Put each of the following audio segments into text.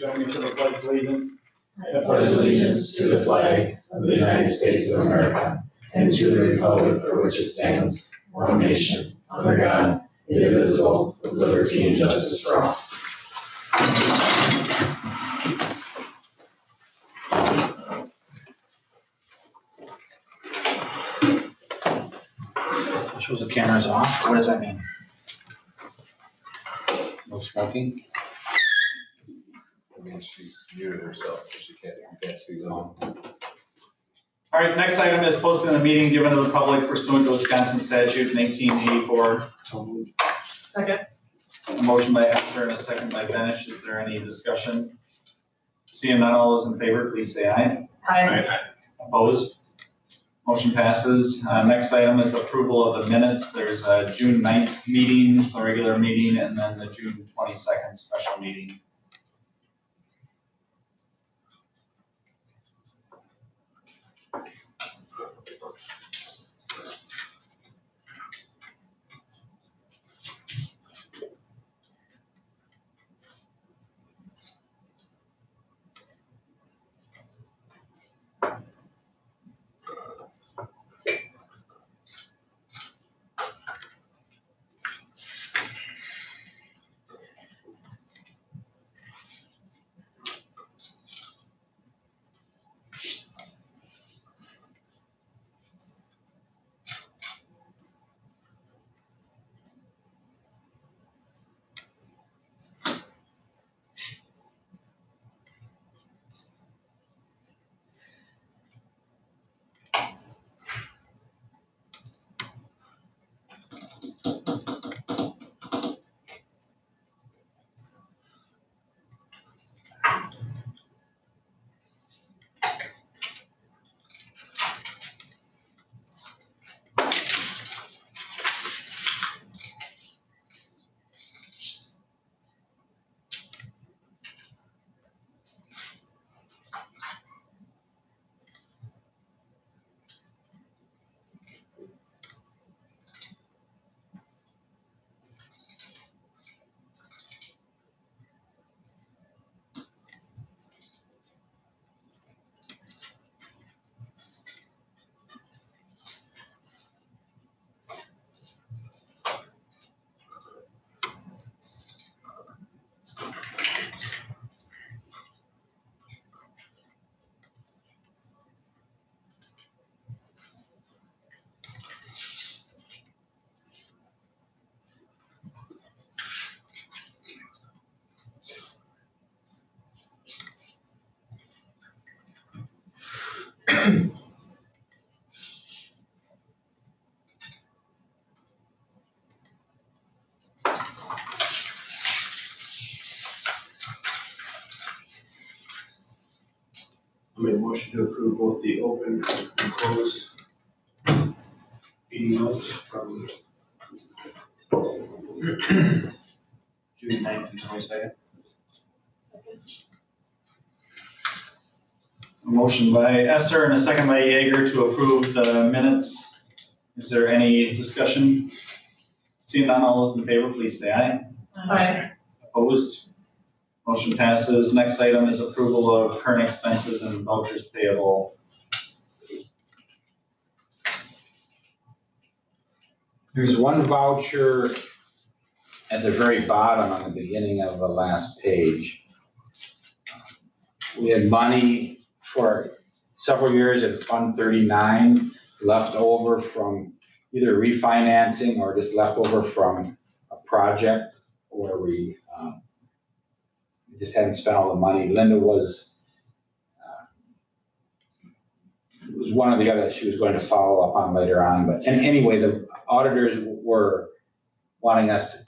join me for the pledge of allegiance. I pledge allegiance to the flag of the United States of America and to the republic for which it stands, one nation, under God, indivisible, with liberty and justice for all. So it shows the camera's off. What does that mean? No smoking? I mean, she's muted herself, so you can't see them. All right, next item is posting the meeting given to the public pursuant to Wisconsin statute 1984. Second. A motion by Esther and a second by Benish. Is there any discussion? Seeing none, all those in favor, please say aye. Aye. Opposed? Motion passes. Next item is approval of the minutes. There's a June 9th meeting, a regular meeting, and then the June 22nd special meeting. I made a motion to approve both the open and closed meeting notes from June 9th and 22nd. A motion by Esther and a second by Yeager to approve the minutes. Is there any discussion? Seeing none, all those in favor, please say aye. Aye. Opposed? Motion passes. Next item is approval of current expenses and vouchers payable. There's one voucher at the very bottom on the beginning of the last page. We had money for several years in Fund 39 left over from either refinancing or just left over from a project where we just hadn't spent all the money. Linda was one of the other that she was going to follow up on later on. But anyway, the auditors were wanting us to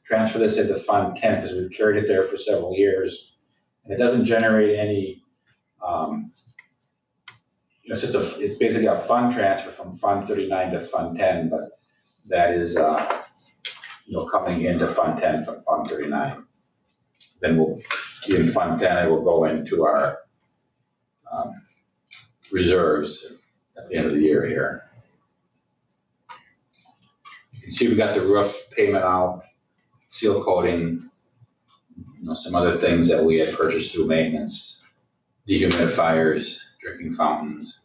transfer this into Fund 10 because we've carried it there for several years. And it doesn't generate any, it's basically a fund transfer from Fund 39 to Fund 10, but that is, coming into Fund 10 from Fund 39. Then we'll be in Fund 10, it will go into our reserves at the end of the year here. You can see we got the roof payment out, seal coating, some other things that we had purchased through maintenance, dehumidifiers, drinking fountains.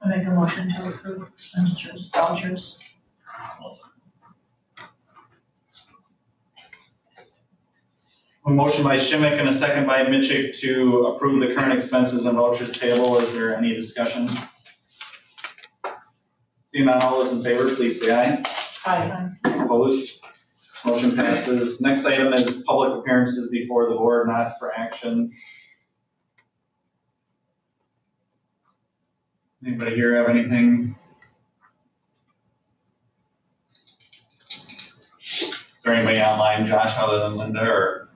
I make a motion to approve expenditures, vouchers. A motion by Schimick and a second by Mitchell to approve the current expenses and vouchers payable. Is there any discussion? Seeing none, all those in favor, please say aye. Aye. Opposed? Motion passes. Next item is public appearances before the board, not for action. Anybody here have anything? Is there anybody online, Josh, other than Linda, or?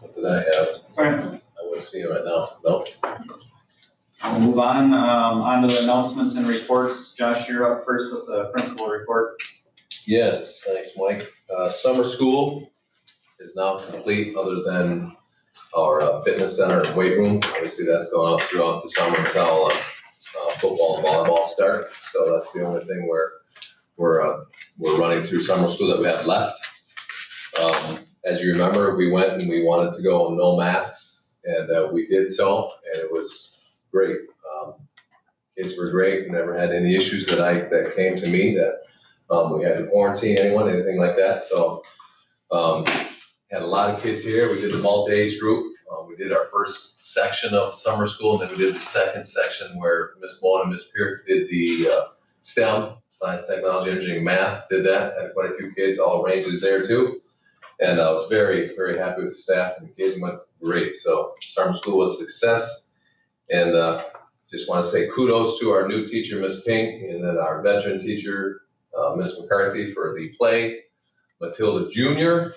What did I have? Alright, I wouldn't see it right now. Nope. we'll move on, onto the announcements and reports. Josh, you're up first with the principal report. Yes, thanks, Mike. Summer school is now complete, other than our fitness center and weight room. Obviously, that's going up throughout the summer until football and volleyball start. So that's the only thing we're running through summer school that we have left. As you remember, we went and we wanted to go no masks, and we did so, and it was great. Kids were great, never had any issues that came to me that we had to quarantine anyone, anything like that. So had a lot of kids here. We did the multi-age group. We did our first section of summer school, and then we did the second section where Miss Bowen and Miss Pierce did the STEM, science, technology, engineering, math, did that. Had quite a few kids, all ranges there too. And I was very, very happy with the staff, and the kids went great. So summer school was a success. And just want to say kudos to our new teacher, Miss Pink, and then our veteran teacher, Miss McCarthy, for the play. Matilda Jr.,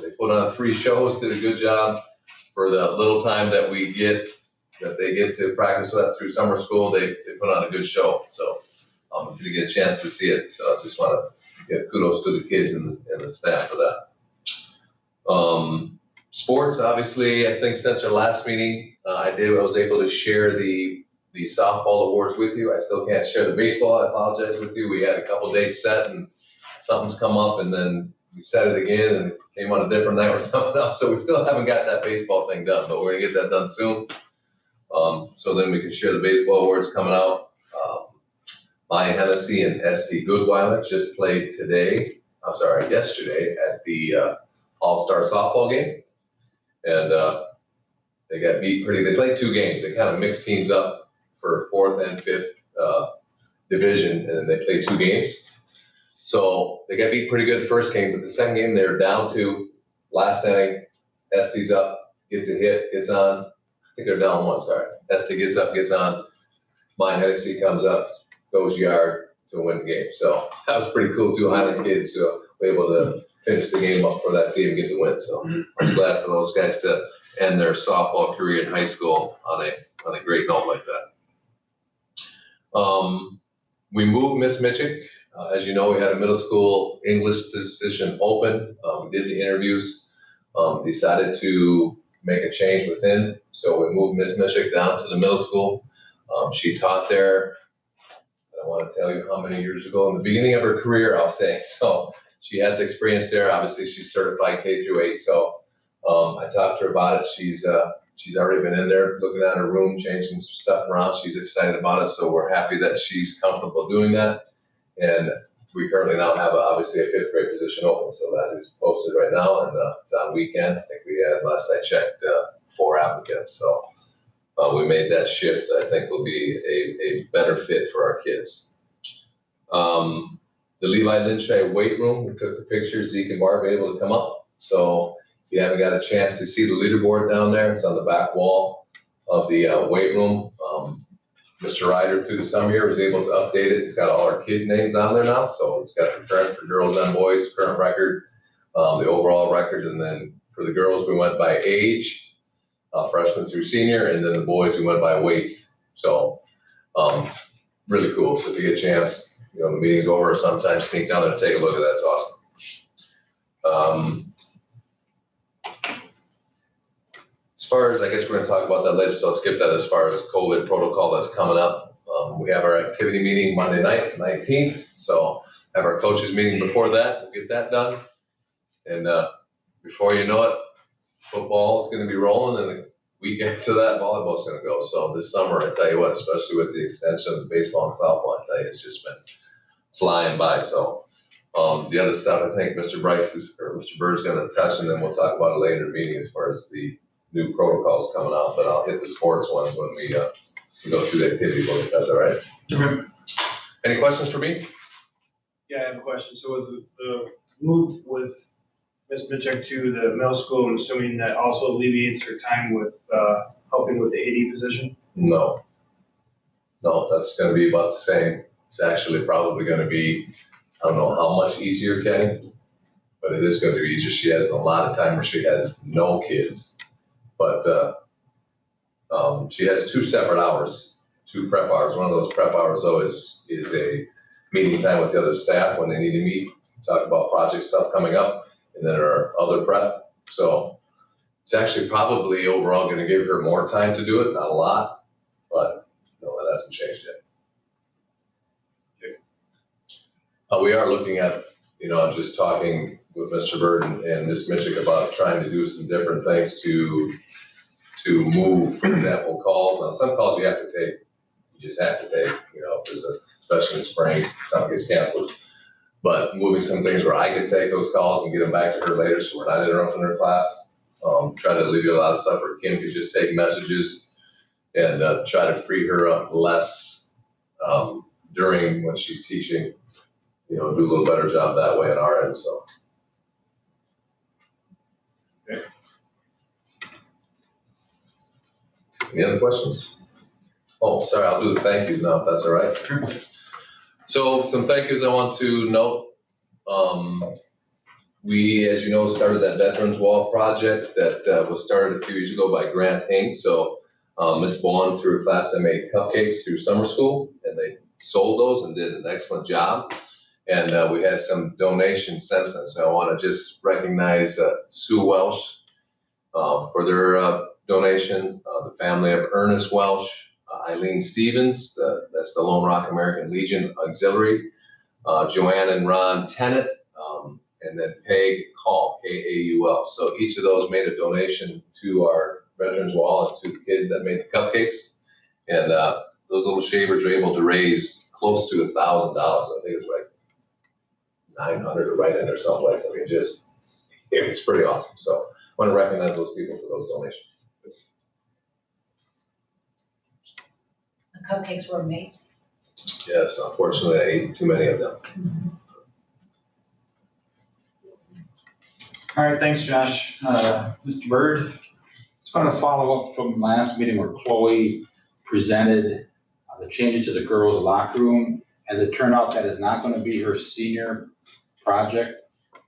they put on 3 shows, did a good job for the little time that they get to practice with through summer school. They put on a good show. So if you get a chance to see it, so I just want to give kudos to the kids and the staff for that. Sports, obviously, I think since our last meeting, I was able to share the softball awards with you. I still can't share the baseball. I apologize with you. We had a couple dates set and something's come up, and then we set it again and it came on a different night or something else. So we still haven't got that baseball thing done, but we're gonna get that done soon. So then we can share the baseball awards coming out. Maya Hennessy and ST Goodweiler just played yesterday at the All-Star softball game. And they got beat they played 2 games. They kind of mixed teams up for 4th and 5th division, and they played 2 games. So they got beat pretty good the first game, but the second game they were down 2. Last inning, ST's up, gets a hit, gets on. I think they're down 1, sorry. ST gets up, gets on. Maya Hennessy comes up, goes yard to win the game. So that was pretty cool. 2 Highland kids who were able to finish the game up for that team and get the win. So I was glad for those guys to end their softball career in high school on a great note like that. We moved Miss Mitchick. As you know, we had a middle school English position open. We did the interviews, decided to make a change within. So we moved Miss Mitchick down to the middle school. She taught there, I don't want to tell you how many years ago, in the beginning of her career, I'll say. So she has experience there. Obviously, she's certified K-8. So I talked to her about it. She's already been in there looking at her room, changing stuff around. She's excited about it. So we're happy that she's comfortable doing that. And we currently now have obviously a 5th grade position open. So that is posted right now, and it's on weekend. I think we had, last I checked, 4 applicants. So we made that shift. I think will be a better fit for our kids. The Levi Linchay weight room, we took the pictures. Zeke and Barb were able to come up. So if you haven't got a chance to see the leaderboard down there, it's on the back wall of the weight room. Mr. Ryder, through the summer year, was able to update it. It's got all our kids' names on there now. So it's got the current for girls and boys, current record, the overall record. And then for the girls, we went by age, freshman through senior. And then the boys, we went by weight. So really cool. So if you get a chance, the meeting's over, sometimes sneak down there and take a look at that. It's awesome. As far as, I guess we're gonna talk about that later, so I'll skip that as far as COVID protocol that's coming up. We have our activity meeting Monday night, 19th, so have our coaches meeting before that, we'll get that done. And before you know it, football is gonna be rolling, and the week after that, volleyball's gonna go. So this summer, I tell you what, especially with the extension of baseball and softball, I tell you, it's just been flying by. So the other stuff, I think Mr. Bird's gonna touch, and then we'll talk about it later in the meeting as far as the new protocols coming out, but I'll hit the sports ones when we go through the activity book, if that's all right. Okay. Any questions for me? Yeah, I have a question. So with the move with Ms. Mitchell to the middle school, I'm assuming that also alleviates her time with helping with the AD position? No. No, that's gonna be about the same. It's actually probably gonna be, I don't know how much easier, Kenny, but it is gonna be easier. She has a lot of time where she has no kids. But she has 2 separate hours, 2 prep hours. One of those prep hours though is a meeting time with the other staff when they need to meet, talk about project stuff coming up, and then our other prep. So it's actually probably overall gonna give her more time to do it, not a lot, but no, that hasn't changed yet. Okay. We are looking at, I'm just talking with Mr. Bird and Ms. Mitchell about trying to do some different things to move, for example, calls. Now, some calls you have to take, you just have to take, if there's especially in spring, something gets canceled. But moving some things where I can take those calls and get them back to her later so we're not interrupting her class. Try to alleviate a lot of stuff where Kim could just take messages and try to free her up less during when she's teaching, do a little better job that way on our end, so. Okay. Any other questions? Oh, sorry, I'll do the thank yous now, if that's all right. So some thank yous I want to note. We, as you know, started that Veterans Wall project that was started a few years ago by Grant Hank. So Ms. Bowen, through her class, they made cupcakes through summer school, and they sold those and did an excellent job. And we had some donations since then. So I want to just recognize Sue Welsh for their donation, the family of Ernest Welsh, Eileen Stevens, that's the Lone Rock American Legion Auxiliary, Joanne and Ron Tennant, and then Peg Kaul, K-A-U-L. So each of those made a donation to our Veterans Wall and to the kids that made the cupcakes. And those little shavers were able to raise close to $1,000. I think it was like 900 or right in there someplace. I mean, it was pretty awesome. So I want to recognize those people for those donations. The cupcakes were amazing. Yes, unfortunately, I ate too many of them. All right, thanks, Josh. Mr. Bird? Just want to follow up from last meeting where Chloe presented the changes to the girls' locker room. As it turned out, that is not going to be her senior project,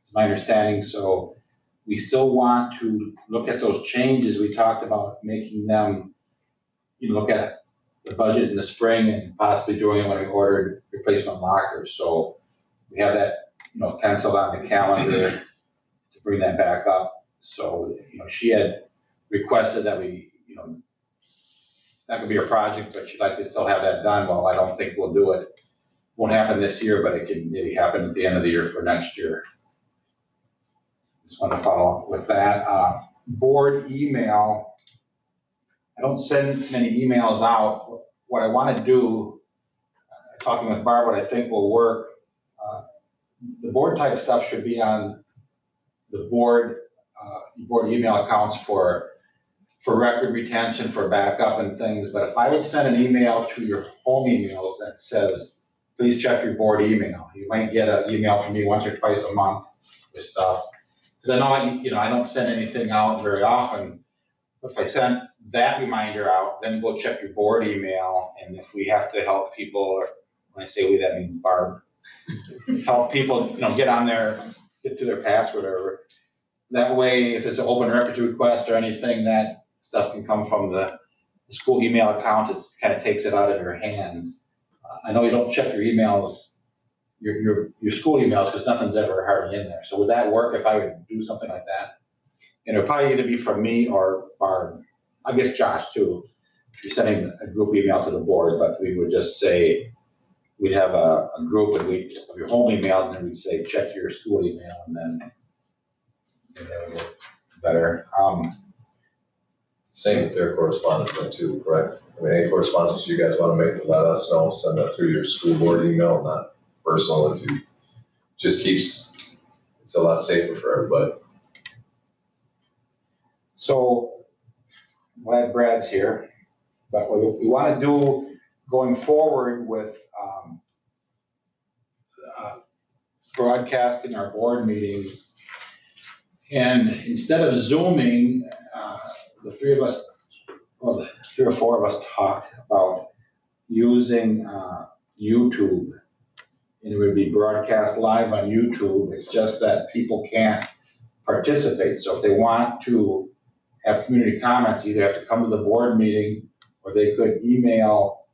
it's my understanding. So we still want to look at those changes. We talked about making them, look at the budget in the spring and possibly doing it when we ordered replacement lockers. So we have that, penciled on the calendar to bring that back up. So, she had requested that we, it's not gonna be a project, but she'd like to still have that done. Well, I don't think we'll do it. Won't happen this year, but it can maybe happen at the end of the year for next year. Just want to follow up with that. Board email. I don't send many emails out. What I want to do, talking with Barb, what I think will work, the board type stuff should be on the board email accounts for record retention, for backup and things. But if I would send an email to your home emails that says, please check your board email. You might get an email from me once or twice a month with stuff. Because I know, I don't send anything out very often. If I send that reminder out, then we'll check your board email. And if we have to help people, or when I say we, that means Barb, help people, get on there, get to their password or whatever. That way, if it's an open records request or anything, that stuff can come from the school email accounts. It kind of takes it out of your hands. I know you don't check your emails your school emails, because nothing's ever hardly in there. So would that work if I would do something like that? And it'll probably either be from me or I guess Josh too, if you're sending a group email to the board, but we would just say, we'd have a group of your home emails, and then we'd say, check your school email, and then maybe that would work better. Same with their correspondence then too, correct? I mean, any correspondence you guys want to make, let us know, send that through your school board email, not personal. If you just keeps, it's a lot safer for everybody. So, glad Brad's here, but what we want to do going forward with broadcasting our board meetings, and instead of Zooming, the three or four of us talked about using YouTube, and it would be broadcast live on YouTube. It's just that people can't participate. So if they want to have community comments, either have to come to the board meeting, or they could email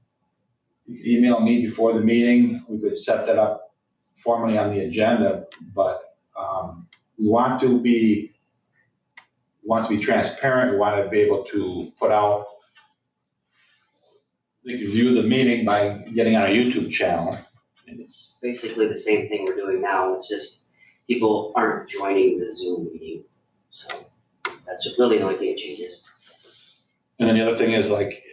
me before the meeting. We could set that up formally on the agenda, but we want to be transparent. We want to be able to put out, they can view the meeting by getting on a YouTube channel. And it's basically the same thing we're doing now, it's just people aren't joining the Zoom meeting, so that's really the only thing that changes. And then the other thing is, like,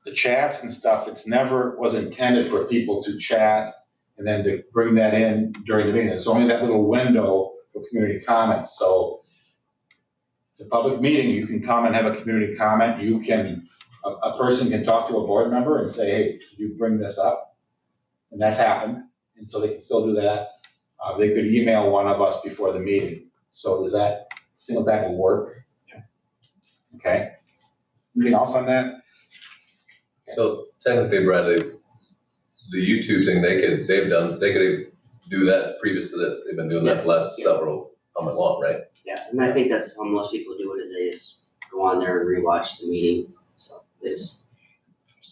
the chats and stuff, it's never was intended for people to chat and then to bring that in during the meeting. It's only that little window for community comments. So it's a public meeting, you can come and have a community comment. You can, a person can talk to a board member and say, hey, could you bring this up? And that's happened, and so they can still do that. They could email one of us before the meeting. So does that, seem like that will work? Okay. Anything else on that? So technically, Brad, the YouTube thing, they could do that previous to this. They've been doing that the last several, how long, right? Yeah, and I think that's how most people do it, is they just go on there and rewatch the meeting, so it's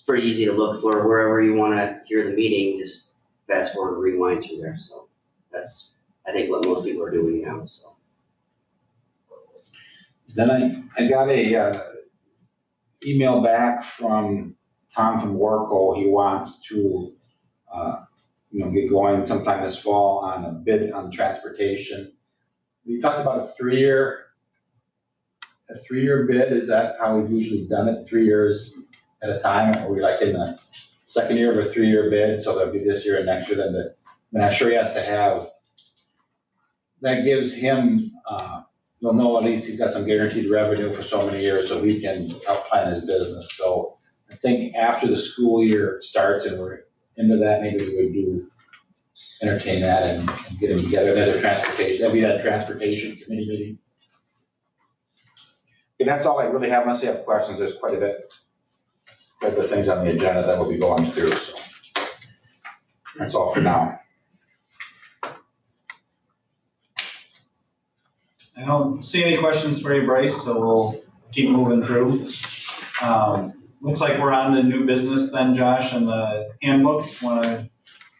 pretty easy to look for wherever you want to hear the meeting, just fast forward, rewind through there, so that's, I think, what most people are doing now, so. Then I got a email back from Tom from Warco. He wants to, get going sometime this fall on a bid on transportation. We talked about a three-year bid. Is that how we've usually done it, 3 years at a time? Or are we like in the second year of a 3-year bid? So that'll be this year and next year. I'm sure he has to have, that gives him, you'll know at least he's got some guaranteed revenue for so many years, so he can outline his business. So I think after the school year starts and we're into that, maybe we would entertain that and get them together. There's that'll be that transportation committee meeting. And that's all I really have, unless you have questions. There's quite a bit of things on the agenda that we'll be going through, so that's all for now. I don't see any questions for you, Bryce, so we'll keep moving through. Looks like we're on to new business then, Josh, and the handbooks. Want to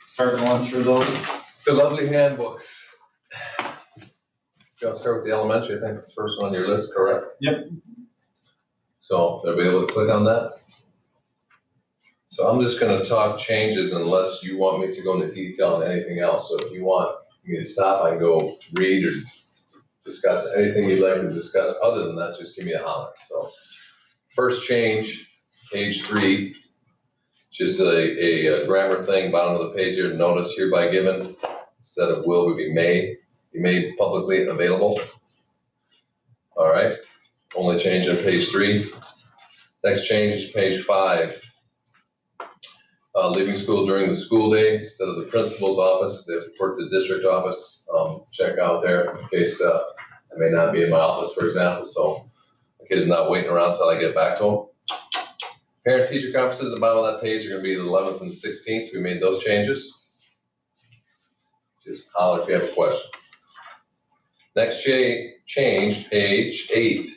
start going through those? The lovely handbooks. I'll start with the elementary. I think it's the first one on your list, correct? Yep. So they'll be able to click on that. So I'm just going to talk changes unless you want me to go into detail on anything else. So if you want me to stop, I can go read or discuss anything you'd like to discuss. Other than that, just give me a holler. So first change, page 3, just a grammar thing, bottom of the page here. Notice hereby given, instead of will, would be may. Be made publicly available. All right, only change on page 3. Next change is page 5. Leaving school during the school day instead of the principal's office. If they have to report to the district office, check out there in case I may not be in my office, for example, so the kid's not waiting around until I get back to him. Parent-teacher conferences, the bottom of that page are going to be the 11th and 16th. So we made those changes. Just holler if you have a question. Next change, page 8.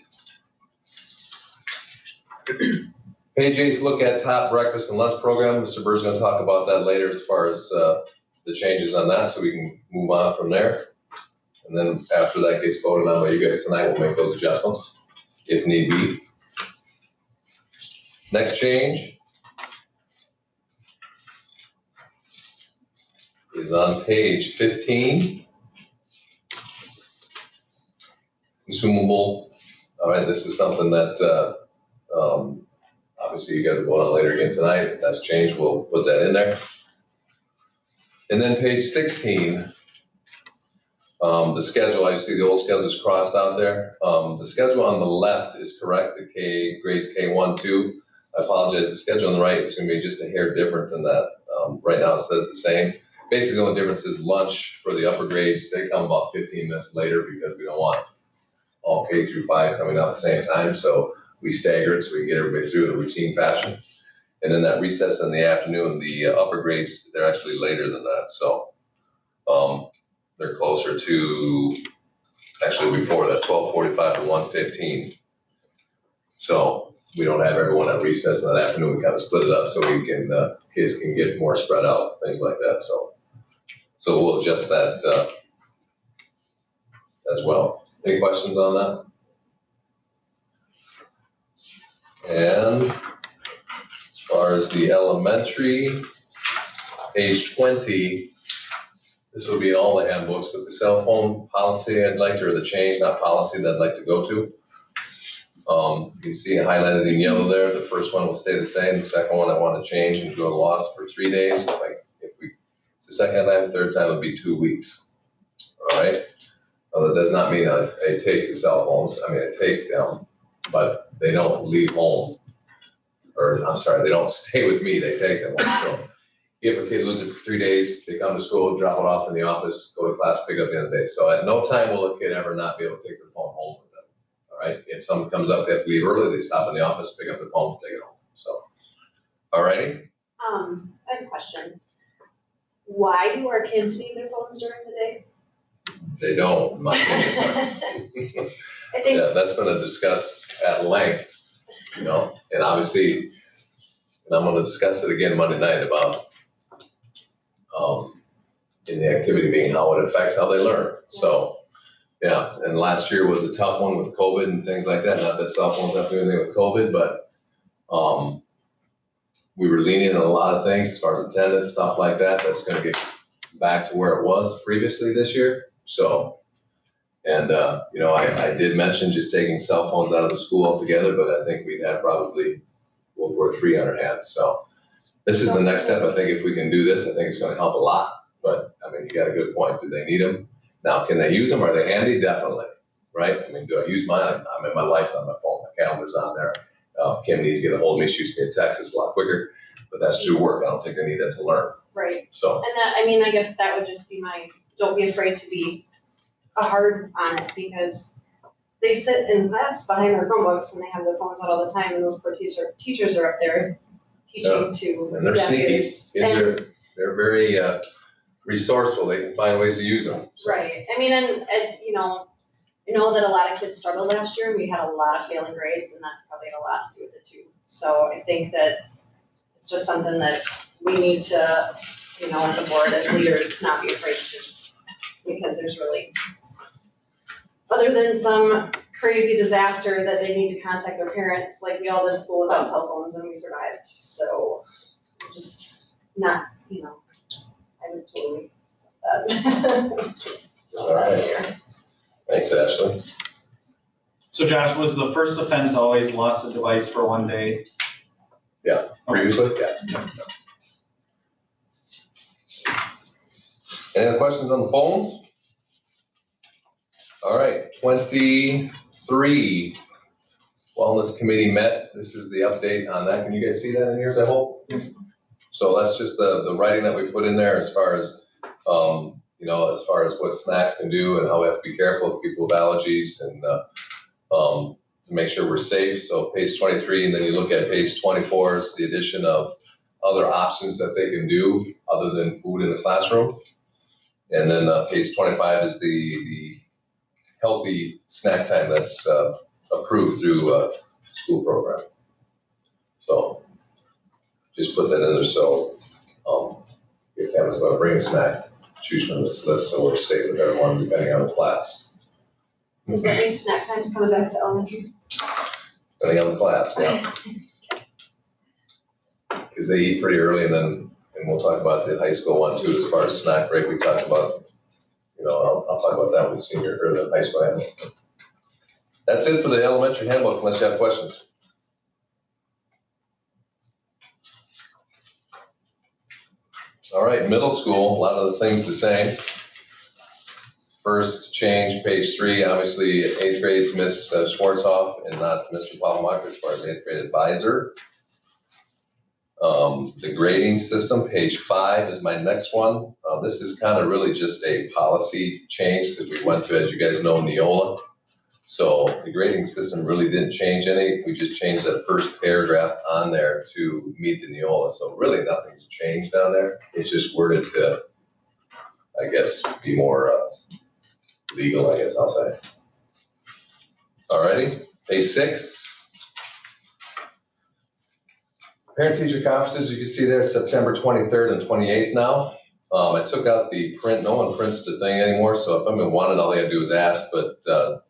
Page 8, look at top breakfast and lunch program. Mr. Bird's gonna talk about that later as far as the changes on that, so we can move on from there. And then after that gets voted on by you guys tonight, we'll make those adjustments if need be. Next change is on page 15. Consumable. All right, this is something that obviously you guys will vote on later again tonight. If that's changed, we'll put that in there. And then page 16, the schedule, I see the old schedule is crossed out there. The schedule on the left is correct, the grades K1, 2. I apologize, the schedule on the right is gonna be just a hair different than that. Right now it says the same. Basically, the only difference is lunch for the upper grades, they come about 15 minutes later because we don't want all K through 5 coming out at the same time. So we stagger it so we can get everybody through in a routine fashion. And then that recess in the afternoon, the upper grades, they're actually later than that. So they're closer to, actually before that, 12:45 to 1:15. So we don't have everyone at recess in that afternoon. We kind of split it up so we can, kids can get more spread out, things like that. So we'll adjust that as well. Any questions on that? And as far as the elementary, page 20, this will be all the handbooks, but the cell phone policy I'd like to, or the change, not policy, that I'd like to go to. You see it highlighted in yellow there. The first one will stay the same. The second one I want to change and do a loss for 3 days. It's the second time, the third time it'll be 2 weeks. All right. That does not mean I take the cell phones. I mean, I take them, but they don't leave home. Or I'm sorry, they don't stay with me. They take them home. So if a kid loses it for 3 days, they come to school, drop it off in the office, go to class, pick up the end of the day. So at no time will a kid ever not be able to take their phone home with them. All right. If someone comes up, they have to leave early, they stop in the office, pick up their phone, take it home. So, all righty. I have a question. Why do our kids need their phones during the day? They don't, in my opinion. I think, Yeah, that's been discussed at length, you know, and obviously, and I'm gonna discuss it again Monday night about, in the activity meeting, how it affects how they learn. So, yeah, and last year was a tough one with COVID and things like that. Not that cell phones have to do anything with COVID, but, we were lenient on a lot of things as far as attendance, stuff like that. That's gonna get back to where it was previously this year. So, and, you know, I did mention just taking cell phones out of the school altogether, but I think we'd have probably over 300 hands. So this is the next step. I think if we can do this, I think it's gonna help a lot. But I mean, you got a good point. Do they need them? Now, can they use them? Are they handy? Definitely, right? I mean, do I use mine? I mean, my life's on my phone, my calendar's on there. Kim needs to get a hold of me, shoots me a text, it's a lot quicker, but that's through work. I don't think I need that to learn. right. So, And that, I mean, I guess that would just be my, don't be afraid to be hard on it, because they sit in class behind their Chromebooks and they have their phones out all the time, and those poor teachers are up there teaching to and they're sneaky. youngsters. Kids they're very resourceful. They can find ways to use them. So, Right, I mean, and you know, I know that a lot of kids struggled last year, and we had a lot of failing grades, and that's probably had a lot to do with it too. So I think that it's just something that we need to, you know, as a board, as leaders, not be afraid to just, because there's really, other than some crazy disaster that they need to contact their parents, like we all did school without cell phones and we survived. So just not, you know, I would totally stop that. Just throw that in here. Thanks, Ashley. So Josh, was the first offense always lost a device for 1 day? Previously, yeah. Any other questions on the phones? All right, 23, Wellness Committee met. This is the update on that. Can you guys see that in yours, I hope? So that's just the writing that we put in there as far as, you know, as far as what snacks can do and how we have to be careful with people with allergies and to make sure we're safe. So page 23, and then you look at page 24 is the addition of other options that they can do other than food in the classroom. And then page 25 is the healthy snack time that's approved through a school program. So just put that in there, so, if families want to bring a snack, choose from this list, so we're safe with everyone depending on the class. Does that mean snack time's coming back to elementary? Depending on the class, yeah. Because they eat pretty early, and we'll talk about the high school one too, as far as snack break, we talked about, I'll talk about that with senior, or the high school handbook. That's it for the elementary handbook, unless you have questions. All right, middle school, a lot of the things the same. First change, page 3, obviously 8th grade's Miss Schwarzhoff and not Mr. Palmacher as far as 8th grade advisor. The grading system, page 5 is my next one. This is kind of really just a policy change because we went to, as you guys know, Neola. So the grading system really didn't change any. We just changed that first paragraph on there to meet the Neola. So really nothing's changed down there. It's just worded to, I guess, be more legal, I guess I'll say. Alrighty, page 6. Parent-teacher conferences, you can see there, September 23rd and 28th now. I took out the print, no one prints the thing anymore, so if anyone wanted, all they gotta do is ask, but the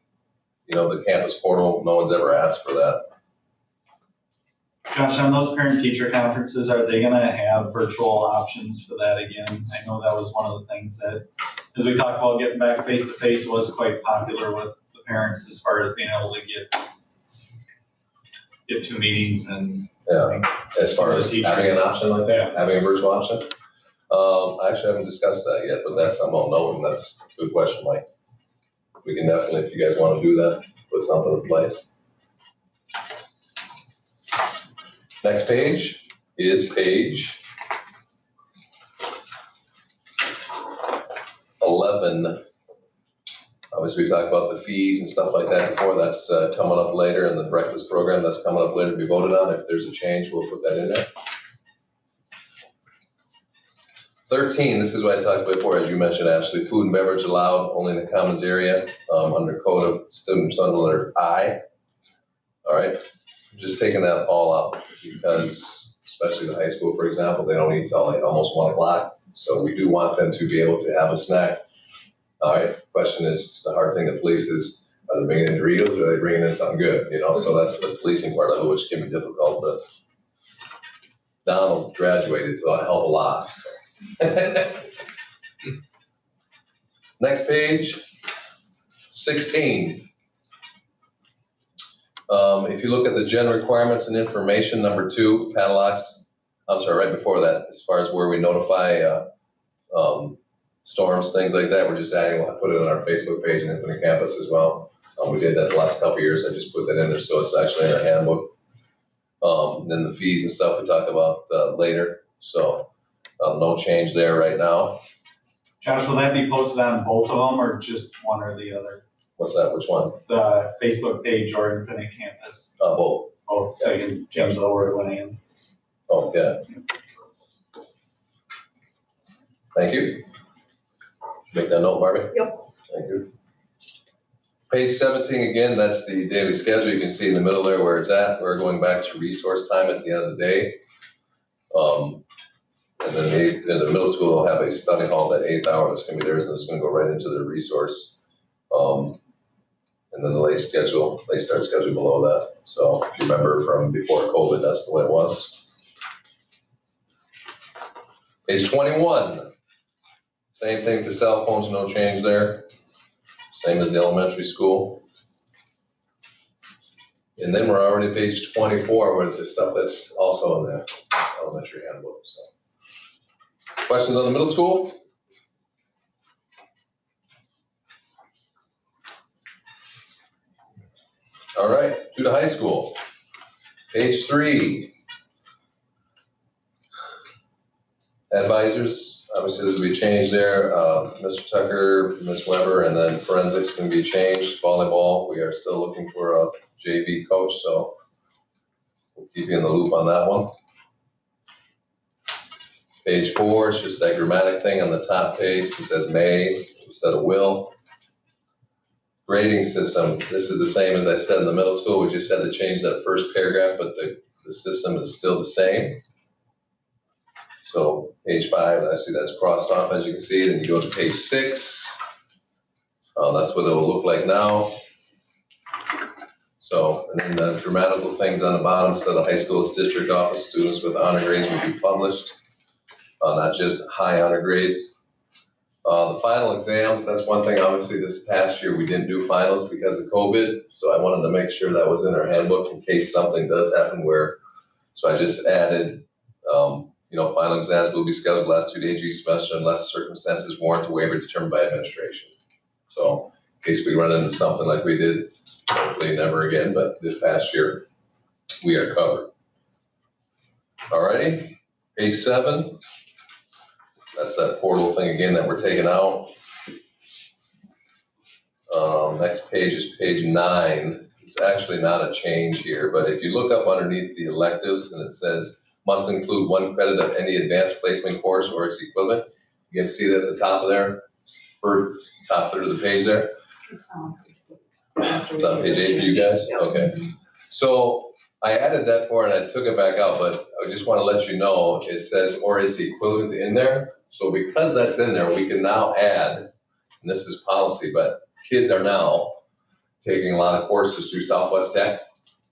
campus portal, no one's ever asked for that. Josh, on those parent-teacher conferences, are they gonna have virtual options for that again? I know that was one of the things that, as we talked about getting back face-to-face, was quite popular with the parents as far as being able to get to meetings and. Yeah, as far as having an option like that, having a virtual option. I actually haven't discussed that yet, but that's something I'll note, and that's a good question, Mike. We can definitely, if you guys want to do that, put something in place. Next page is page 11. Obviously, we talked about the fees and stuff like that before. That's coming up later, and the breakfast program, that's coming up later to be voted on. If there's a change, we'll put that in there. 13, this is what I talked about before, as you mentioned, Ashley. Food and beverage allowed only in the commons area under code of students under letter I. All right, just taking that all out because, especially the high school, for example, they don't eat till like almost 1 o'clock. So we do want them to be able to have a snack. All right, question is, the hard thing to police is, are they bringing in Doritos or are they bringing in something good, So that's the policing part of it, which can be difficult, but Donald graduated, so that'll help a lot. So. Next page, 16. If you look at the general requirements and information, number 2, padlocks, I'm sorry, right before that, as far as where we notify storms, things like that, we're just adding, we'll put it on our Facebook page and Infinite Campus as well. We did that the last couple of years, I just put that in there, so it's actually in our handbook. Then the fees and stuff we talk about later, so no change there right now. Josh, will that be posted on both of them or just one or the other? What's that, which one? The Facebook page or Infinite Campus? Both. Both, so you can change the order when in. Oh, yeah. Thank you. Make that note, Barbie? Yep. Thank you. Page 17, again, that's the daily schedule. You can see in the middle there where it's at. We're going back to resource time at the end of the day. And then in the middle school, they'll have a study hall, that 8th hour that's going to be theirs, and it's going to go right into the resource. And then the late start schedule below that. So if you remember from before COVID, that's the way it was. Page 21. Same thing to cell phones, no change there. Same as the elementary school. And then we're already at page 24 with the stuff that's also in the elementary handbook. So, questions on the middle school? All right, to the high school. Page 3. Advisors, obviously there's going to be a change there. Mr. Tucker, Ms. Weber, and then forensics can be changed. Volleyball, we are still looking for a JV coach, so we'll keep you in the loop on that one. Page 4 is just that grammatic thing on the top page. It says may instead of will. Grading system, this is the same as I said in the middle school. We just had to change that first paragraph, but the the system is still the same. So page 5, I see that's crossed off as you can see, then you go to page 6. That's what it will look like now. So, and then the grammatical things on the bottom, so the high school's district office students with honor grades will be published, not just high honor grades. The final exams, that's one thing, obviously this past year we didn't do finals because of COVID, so I wanted to make sure that was in our handbook in case something does happen where, so I just added, final exams will be scheduled last 2 days each semester unless circumstances warrant a waiver determined by administration. So in case we run into something like we did, hopefully never again, but this past year, we are covered. Alrighty, page 7. That's that portal thing again that we're taking out. Next page is page 9. It's actually not a change here, but if you look up underneath the electives and it says must include 1 credit of any advanced placement course or its equivalent. You can see that at the top of there, or top third of the page there. It's on It's on page 8 for you guys? Okay. So I added that for and I took it back out, but I just want to let you know, it says or its equivalent in there. So because that's in there, we can now add, and this is policy, but kids are now taking a lot of courses through Southwest Tech.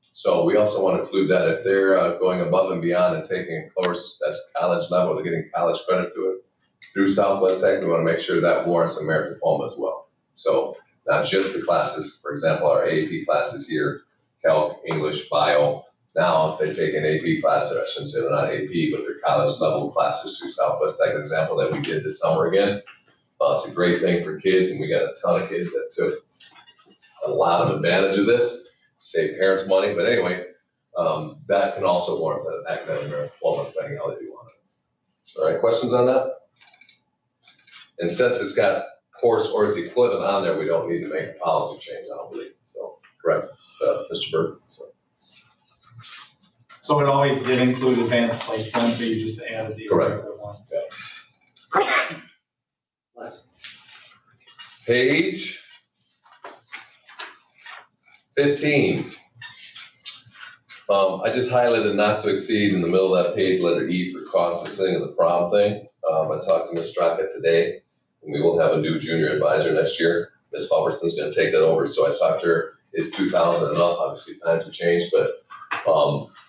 So we also want to include that if they're going above and beyond and taking a course that's college level, they're getting college credit to it through Southwest Tech, we want to make sure that warrants a merit diploma as well. So not just the classes, for example, our AP classes here, Calc, English, Bio. Now, if they take an AP class, I shouldn't say they're not AP, but they're college level classes through Southwest Tech, example that we did this summer again. It's a great thing for kids, and we got a ton of kids that took a lot of advantage of this, save parents money, but anyway, that can also warrant an academic merit diploma, depending how they do on it. All right, questions on that? And since it's got course or its equivalent on there, we don't need to make a policy change, I don't believe. So, correct, Mr. Burke. So it always did include advanced placement, but you just added the Correct. other one. Page 15. I just highlighted not to exceed in the middle of that page, letter E for cost of sitting in the prom thing. I talked to Ms. Straka today, and we will have a new junior advisor next year. Ms. Halverson's gonna take that over, so I talked to her, is 2,000 enough? Obviously times have changed, but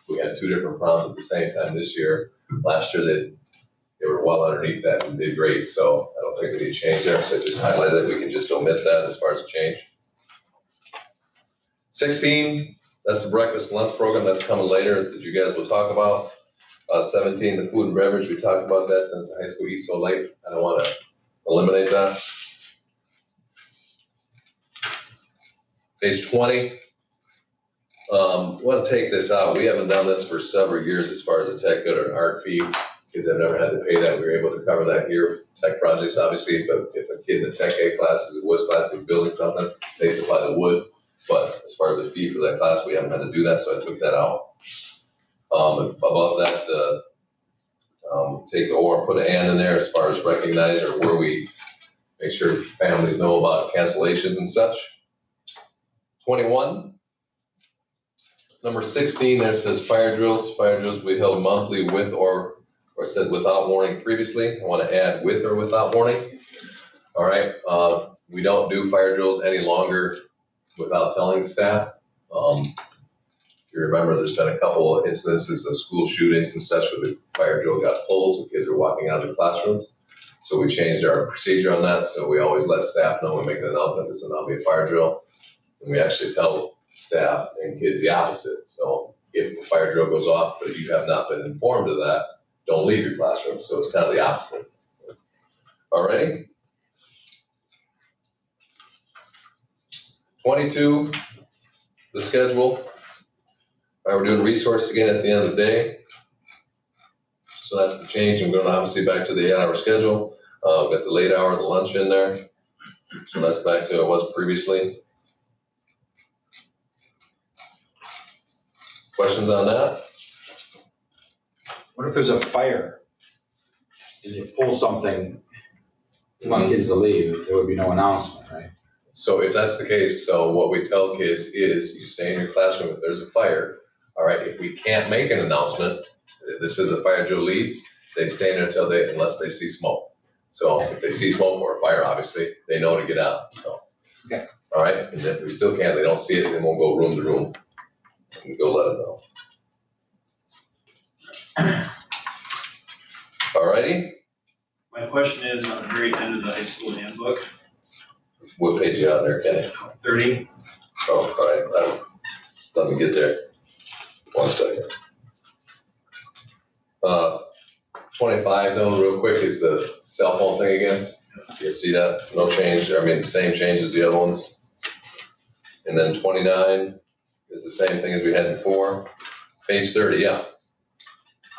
we had 2 different proms at the same time this year. Last year they were well underneath that and did great, so I don't think we need to change there, so I just highlighted it, we can just omit that as far as a change. 16, that's the breakfast and lunch program, that's coming later, that you guys will talk about. 17, the food and beverage, we talked about that since the high school eats so late, I don't wanna eliminate that. Page 20. Want to take this out. We haven't done this for several years as far as a tech good or an art fee. Kids have never had to pay that. We were able to cover that here. Tech projects, obviously, but if a kid in the tech A class is a wood class is building something, they supply the wood. But as far as a fee for that class, we haven't had to do that, so I took that out. Above that, take the or, put an and in there as far as recognize or where we make sure families know about cancellations and such. 21. Number 16, there says fire drills. Fire drills we held monthly with or said without warning previously. I want to add with or without warning. All right, we don't do fire drills any longer without telling the staff. If you remember, there's been a couple of incidences of school shootings and such where the fire drill got pulled, so kids are walking out of the classrooms. So we changed our procedure on that. So we always let staff know when we make an announcement, this will now be a fire drill. And we actually tell staff and kids the opposite. So if the fire drill goes off, but you have not been informed of that, don't leave your classroom. So it's kind of the opposite. All righty. 22, the schedule. All right, we're doing resource again at the end of the day. So that's the change. I'm going obviously back to the 8-hour schedule. Got the late hour, the lunch in there. So that's back to what it was previously. Questions on that? What if there's a fire and you pull something, you want kids to leave, there would be no announcement, right? So if that's the case, so what we tell kids is you stay in your classroom if there's a fire. All right, if we can't make an announcement, this is a fire drill lead, they stay there unless they see smoke. So if they see smoke or fire, obviously, they know to get out, so. Okay. All right, and if we still can't, they don't see it, then we'll go room to room and go let them know. All righty, My question is on the very end of the high school handbook, what page you on there, Kenny? 30. Oh, all right, let me get there. 1 second. 25 though, real quick, is the cell phone thing again. You see that? No change, I mean, same change as the other ones. And then 29 is the same thing as we had before. Page 30, yeah.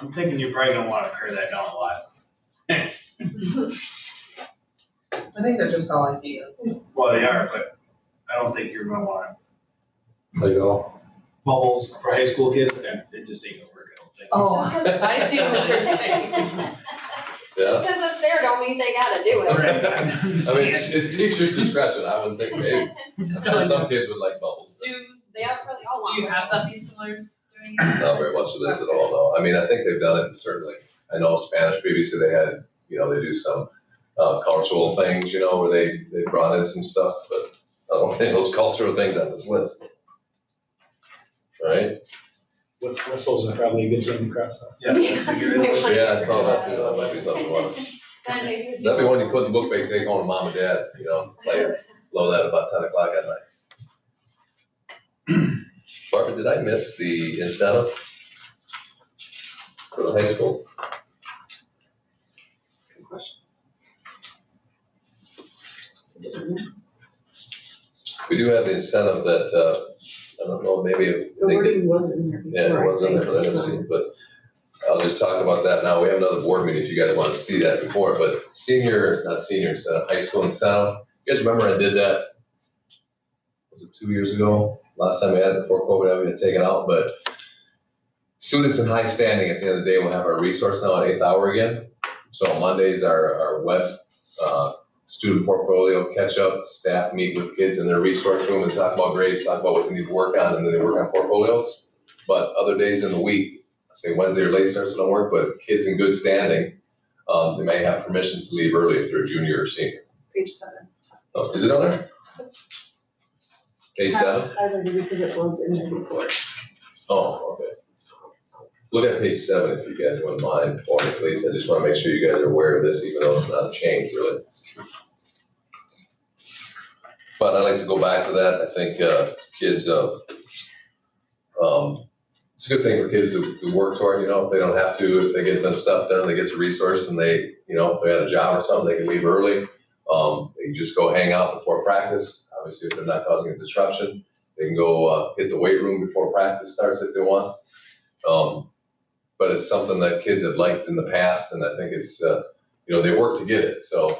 I'm thinking you're probably gonna wanna pare that down a lot. I think they're just all ideas. Well, they are, but I don't think you're gonna wanna. Like, oh, Bubbles for high school kids, and it just ain't gonna work, I don't think. Oh, I see what you're saying. Yeah. Because it's there, don't mean they gotta do it. Right, I'm just I mean, saying. it's teacher's discretion, I wouldn't think maybe. I'm sure some kids would like bubbles. They don't really all want. Do you have whistles. Buffy Smolers doing it? Not very much of this at all, though. I mean, I think they've done it certainly. I know Spanish previously, they had, they do some cultural things, where they brought in some stuff, but I don't think those cultural things on this list. Right? whistles are probably a good thing to cross off. Yeah, that's a good idea. Yeah, I saw that too. That might be something fun. That'd be one you put in the book bag, take home to mom and dad, play, blow that about 10 o'clock at night. Barbara, did I miss the incentive for the high school? Good question. We do have the incentive that, I don't know, maybe. The wording was in there before. Yeah, it was in there, I but I didn't think, see so. it, but I'll just talk about that now. We have another board meeting if you guys want to see that before, but not senior incentive, high school incentive. You guys remember I did that? Was it 2 years ago? Last time we had it before COVID, having it taken out, but students in high standing at the end of the day will have our resource now at 8th hour again. So Mondays our web, student portfolio catch up, staff meet with kids in their resource room and talk about grades, talk about what they need to work on, and then they work on portfolios. But other days in the week, say Wednesday or late starts don't work, but kids in good standing, they may have permission to leave early if they're a junior or senior. Page 7. Oh, is it on there? Page 7? Highlighted because it was in there before. Oh, okay. Look at page 7 if you guys wouldn't mind for me, please. I just want to make sure you guys are aware of this, even though it's not a change really. But I'd like to go back to that. I think kids, it's a good thing for kids to work toward, if they don't have to, if they get their stuff done, they get to resource and they, if they had a job or something, they can leave early. They can just go hang out before practice. Obviously, if they're not causing a disruption, they can go hit the weight room before practice starts if they want. But it's something that kids have liked in the past, and I think it's, they work to get it. So,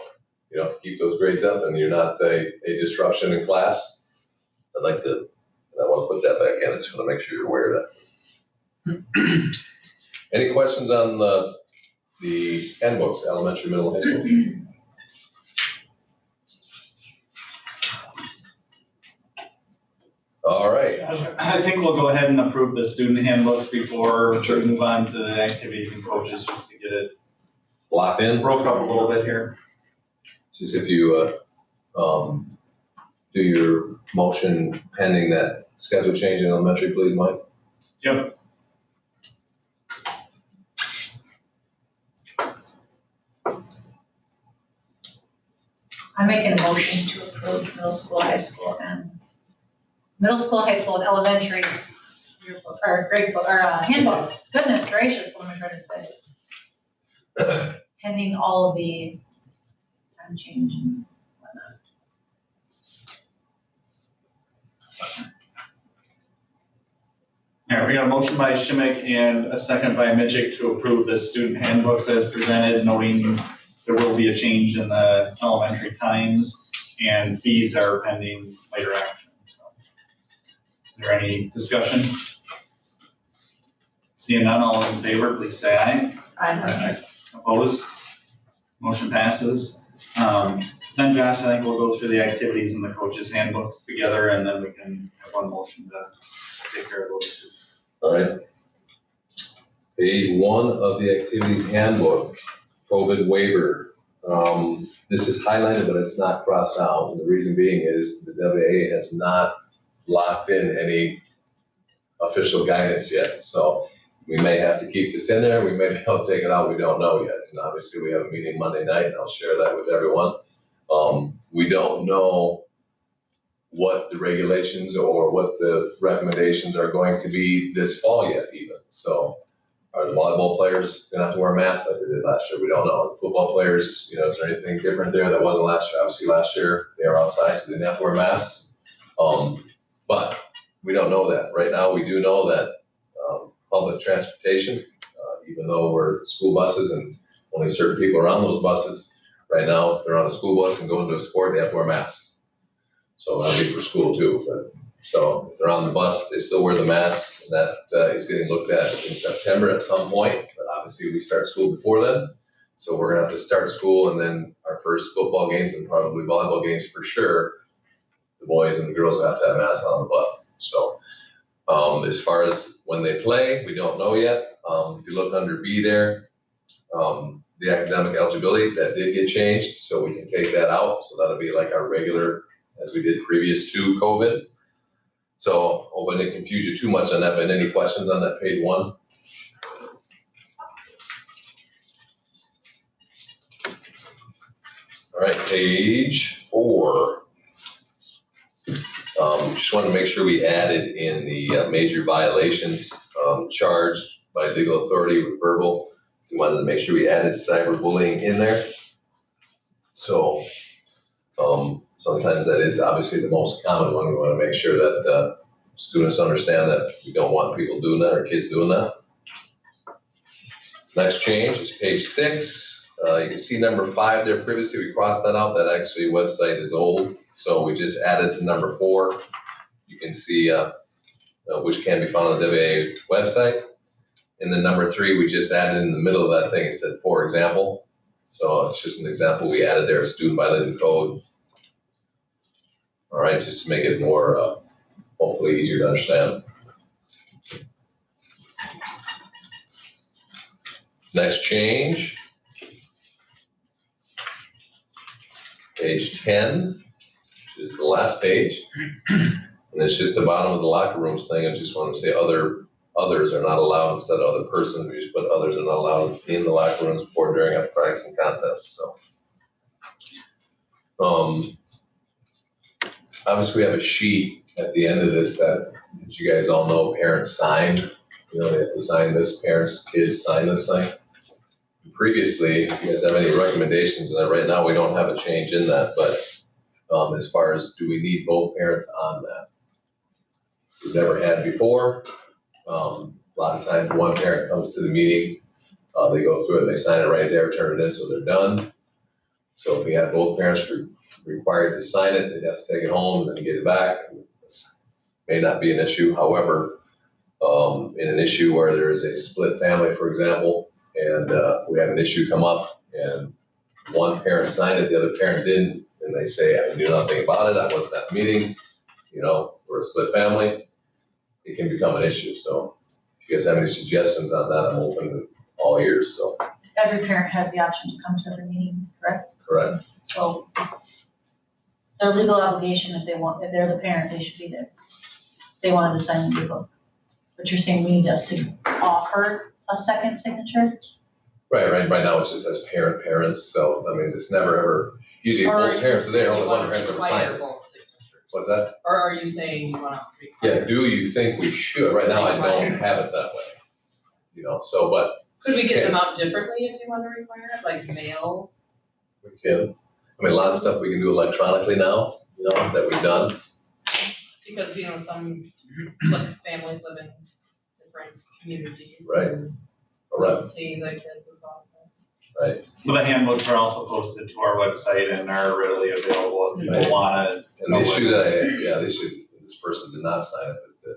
keep those grades up and you're not a disruption in class. I want to put that back in. I just want to make sure you're aware of that. Any questions on the handbooks, elementary, middle, high school? All right. I think we'll go ahead and approve the student handbooks before we move on to the activities and coaches, just to get it Lock in. broke up a little bit here. Just if you do your motion pending that schedule change in elementary, please, Mike. Yep. I'm making a motion to approve middle school, high school, and elementaries, yearbook, or grade book, or handbooks. Goodness gracious, what am I trying to say? Pending all of the time change and whatnot. All right, we got a motion by Schimick and a second by Midgick to approve the student handbooks as presented, noting there will be a change in the elementary times and fees are pending later action. So, is there any discussion? Seeing none, all in favor, please say aye. Aye. Opposed? Motion passes. Then Josh, I think we'll go through the activities and the coaches handbooks together and then we can have one motion to take care of those two. All right. Page 1 of the activities handbook, COVID waiver. This is highlighted, but it's not crossed out. And the reason being is the WA has not locked in any official guidance yet. So we may have to keep this in there. We may be able to take it out. We don't know yet. And obviously we have a meeting Monday night and I'll share that with everyone. We don't know what the regulations or what the recommendations are going to be this fall yet even. So are the volleyball players gonna have to wear masks like they did last year? We don't know. Football players, is there anything different there that wasn't last year? Obviously last year they were outside, so they didn't have to wear masks. But we don't know that. Right now, we do know that public transportation, even though we're school buses and only certain people are on those buses, right now, if they're on a school bus and going to a sport, they have to wear masks. So that'll be for school too. But so if they're on the bus, they still wear the mask. And that is getting looked at in September at some point. But obviously, we start school before then. So we're gonna have to start school and then our first football games and probably volleyball games for sure. The boys and the girls have to have masks on the bus. So as far as when they play, we don't know yet. If you look under B there, the academic eligibility, that did get changed, so we can take that out. So that'll be like our regular, as we did previous to COVID. So hope I didn't confuse you too much on that, but any questions on that page 1? All right, page 4. Just wanted to make sure we added in the major violations charged by legal authority with verbal. We wanted to make sure we added cyberbullying in there. So sometimes that is obviously the most common one. We want to make sure that students understand that we don't want people doing that or kids doing that. Next change is page 6. You can see number 5 there. Previously, we crossed that out. That actually website is old. So we just added to number 4. You can see which can be found on the WA website. And then number 3, we just added in the middle of that thing. It said, for example. So it's just an example we added there, student violated code. All right, just to make it more, hopefully easier to understand. Next change. Page 10, which is the last page. And it's just the bottom of the locker rooms thing. I just want to say others are not allowed instead of other person. We just put others are not allowed in the locker rooms before, during, after practice and contests. So, obviously we have a sheet at the end of this that you guys all know parents sign. They have to sign this, parents, kids sign this thing. Previously, if you guys have any recommendations on that, right now we don't have a change in that, but as far as do we need both parents on that? We've never had before. A lot of times one parent comes to the meeting, they go through it, they sign it right there, turn it in, so they're done. So if we had both parents required to sign it, they'd have to take it home and then get it back. This may not be an issue. However, in an issue where there is a split family, for example, and we have an issue come up and one parent signed it, the other parent didn't, and they say, I knew nothing about it, I wasn't at the meeting, we're a split family, it can become an issue. So if you guys have any suggestions on that, I'm open to all ears, so. Every parent has the option to come to every meeting, correct? Correct. So their legal obligation, if they're the parent, they should be there. They wanted to sign the book. But you're saying we need to offer a second signature? Right now it just says parents, so, it's never ever, usually both parents are there, only one parent's ever signed it. What's that? Or are you saying you want to? Yeah, do you think we should? Right now, I don't have it that way. But. Could we get them out differently if you want to require it, like mail? We can. A lot of stuff we can do electronically now, that we've done. Because, some families live in different communities. Right. And Correct. don't see the kids as often. Right. Well, the handbooks are also posted to our website and are readily available if people wanna. And the issue that this person did not sign it, but,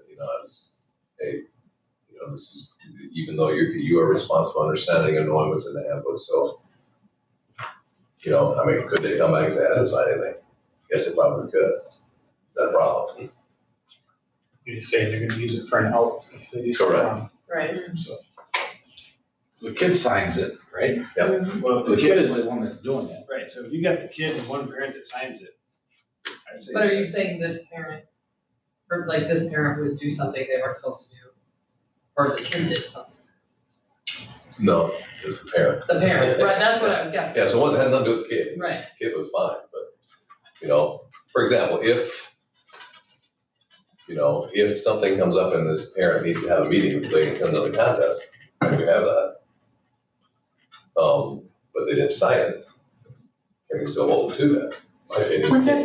this is, even though you are responsible for understanding and knowing what's in the handbook, so, could they come back and say, I didn't sign anything? Yes, they probably could. Is that a problem? You say they're gonna use it for an out. if they use it Correct. Right. So, The kid signs it, right? well, if The kid is the one that's doing it. Right, so if you got the kid and one parent that signs it, I'd say. But are you saying this parent, or like this parent would do something they weren't supposed to do? Or the kid did something? No, it was the parent. The parent, right, that's what I was guessing. Yeah, so what had nothing to do with the kid. Right, Kid was fine, but, you know, for example, if something comes up and this parent needs to have a meeting before they can send another contest, then we have that. But they didn't sign it, can we still hold to that? My opinion. Wouldn't that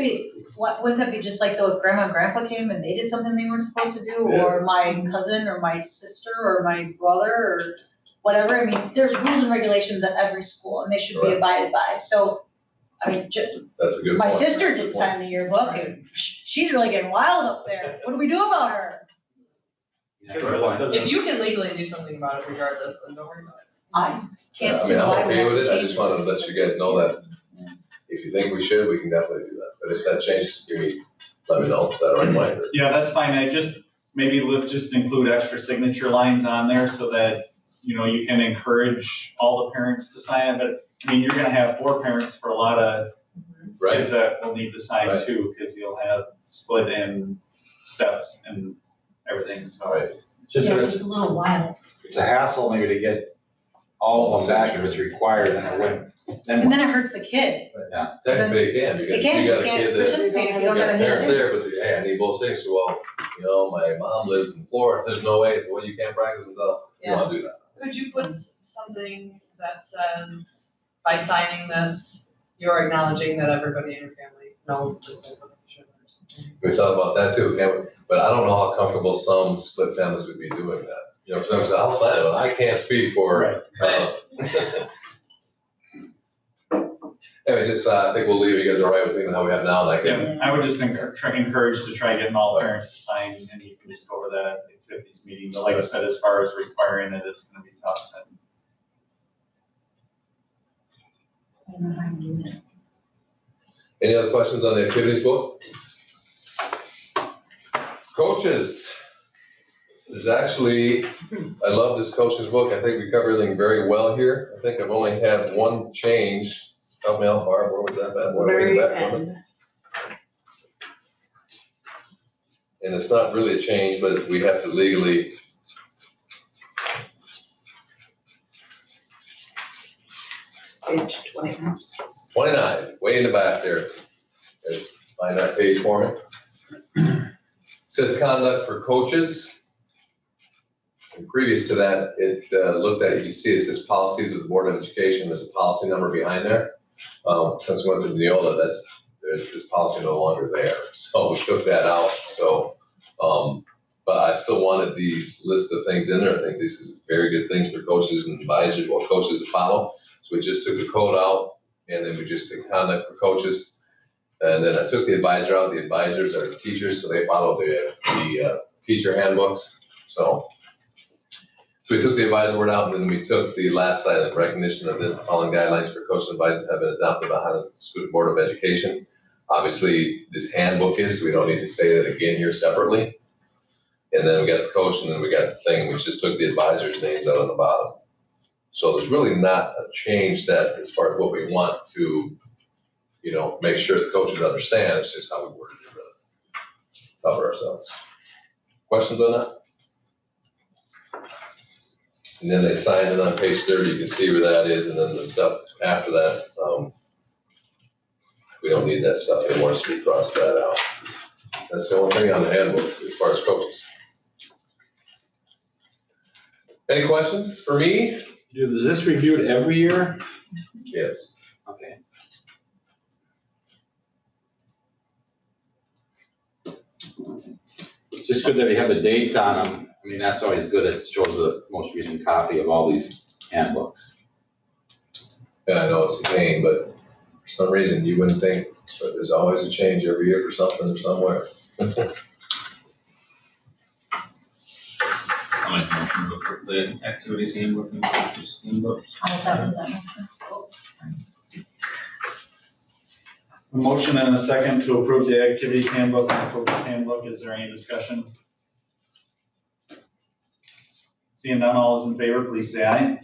be just like though if grandma and grandpa came and they did something they weren't supposed to do, or my cousin or my sister or my brother or whatever? I mean, there's rules and regulations at every school and they should be Right. abided by. So, I mean, That's a good point. my sister Good did point. sign the yearbook and she's really getting wild up there. What do we do about her? if you can legally do something about it regardless, then don't worry about it. I Yeah, can't I see mean, why I'm we okay have with to it, I change just wanted to let just you guys know that if you think we should, we can definitely do that. But if that changes, let me know, is that a reminder? Yeah, that's fine. I just, maybe just include extra signature lines on there so that, you know, you can encourage all the parents to sign it. But, I mean, you're gonna have 4 parents for a lot of Right, kids that will need to sign Right. too, because you'll have split in steps and everything, so. right. It's just that Yeah, it's a little wild. it's a hassle maybe to get all of them back if it's required, and it wouldn't. And then it hurts the kid. Technically it can, because It if can, you you got a can't kid that, participate if you you don't got have a parents hand. there, but hey, I need both signatures, well, you know, my mom lives in Florida, there's no way, well, you can't practice until, you wanna do that. Could you put something that says, by signing this, you're acknowledging that everybody in your family knows this information or something? We thought about that too, can't we? But I don't know how comfortable some split families would be doing that. You know, because I'll sign it, but I can't speak for. Anyway, just, I think we'll leave, you guys are all right with leaving how we have now, and I can, Yeah, I would just encourage to try getting all the parents to sign, and you can just go over that at the activities meeting. But like I said, as far as requiring it, it's gonna be tough. And any other questions on the activities book? Coaches. There's actually, I love this coaches book. I think we cover everything very well here. I think I've only had one change. Help me out, Barb, where was that bad boy? Very Back from it. end. And it's not really a change, but we have to legally. Page 29. 29, way in the back there. Guys, find that page for me. Says conduct for coaches. And previous to that, it looked at, you see it says policies of the Board of Education, there's a policy number behind there. Since we went to Neola, there's this policy no longer there, so we took that out, so. But I still wanted these list of things in there, I think this is very good things for coaches and advisors, or coaches to follow. So we just took the code out, and then we just did conduct for coaches. And then I took the advisor out, the advisors are teachers, so they follow the teacher handbooks, so. So we took the advisor word out, and then we took the last side, recognition of this, the following guidelines for coaches and advisors have been adopted by the School Board of Education. Obviously, this handbook is, so we don't need to say that again here separately. And then we got the coach, and then we got the thing, we just took the advisors' names out on the bottom. So there's really not a change that, as far as what we want to, you know, make sure the coaches understand, it's just how we word it to cover ourselves. Questions on that? And then they sign it on page 30, you can see where that is, and then the stuff after that, we don't need that stuff anymore, so we cross that out. That's the only thing on the handbook as far as coaches. Any questions for me? Is this reviewed every year? Yes. Okay. It's just good that we have the dates on them. I mean, that's always good. It shows the most recent copy of all these handbooks. And I know it's a pain, but for some reason you wouldn't think, but there's always a change every year for something or somewhere. I'll make a motion to approve the activities handbook and coaches handbook. I'll second that motion. Oh, sorry. A motion and a second to approve the activities handbook and the coaches handbook. Is there any discussion? Seeing none, all those in favor, please say aye.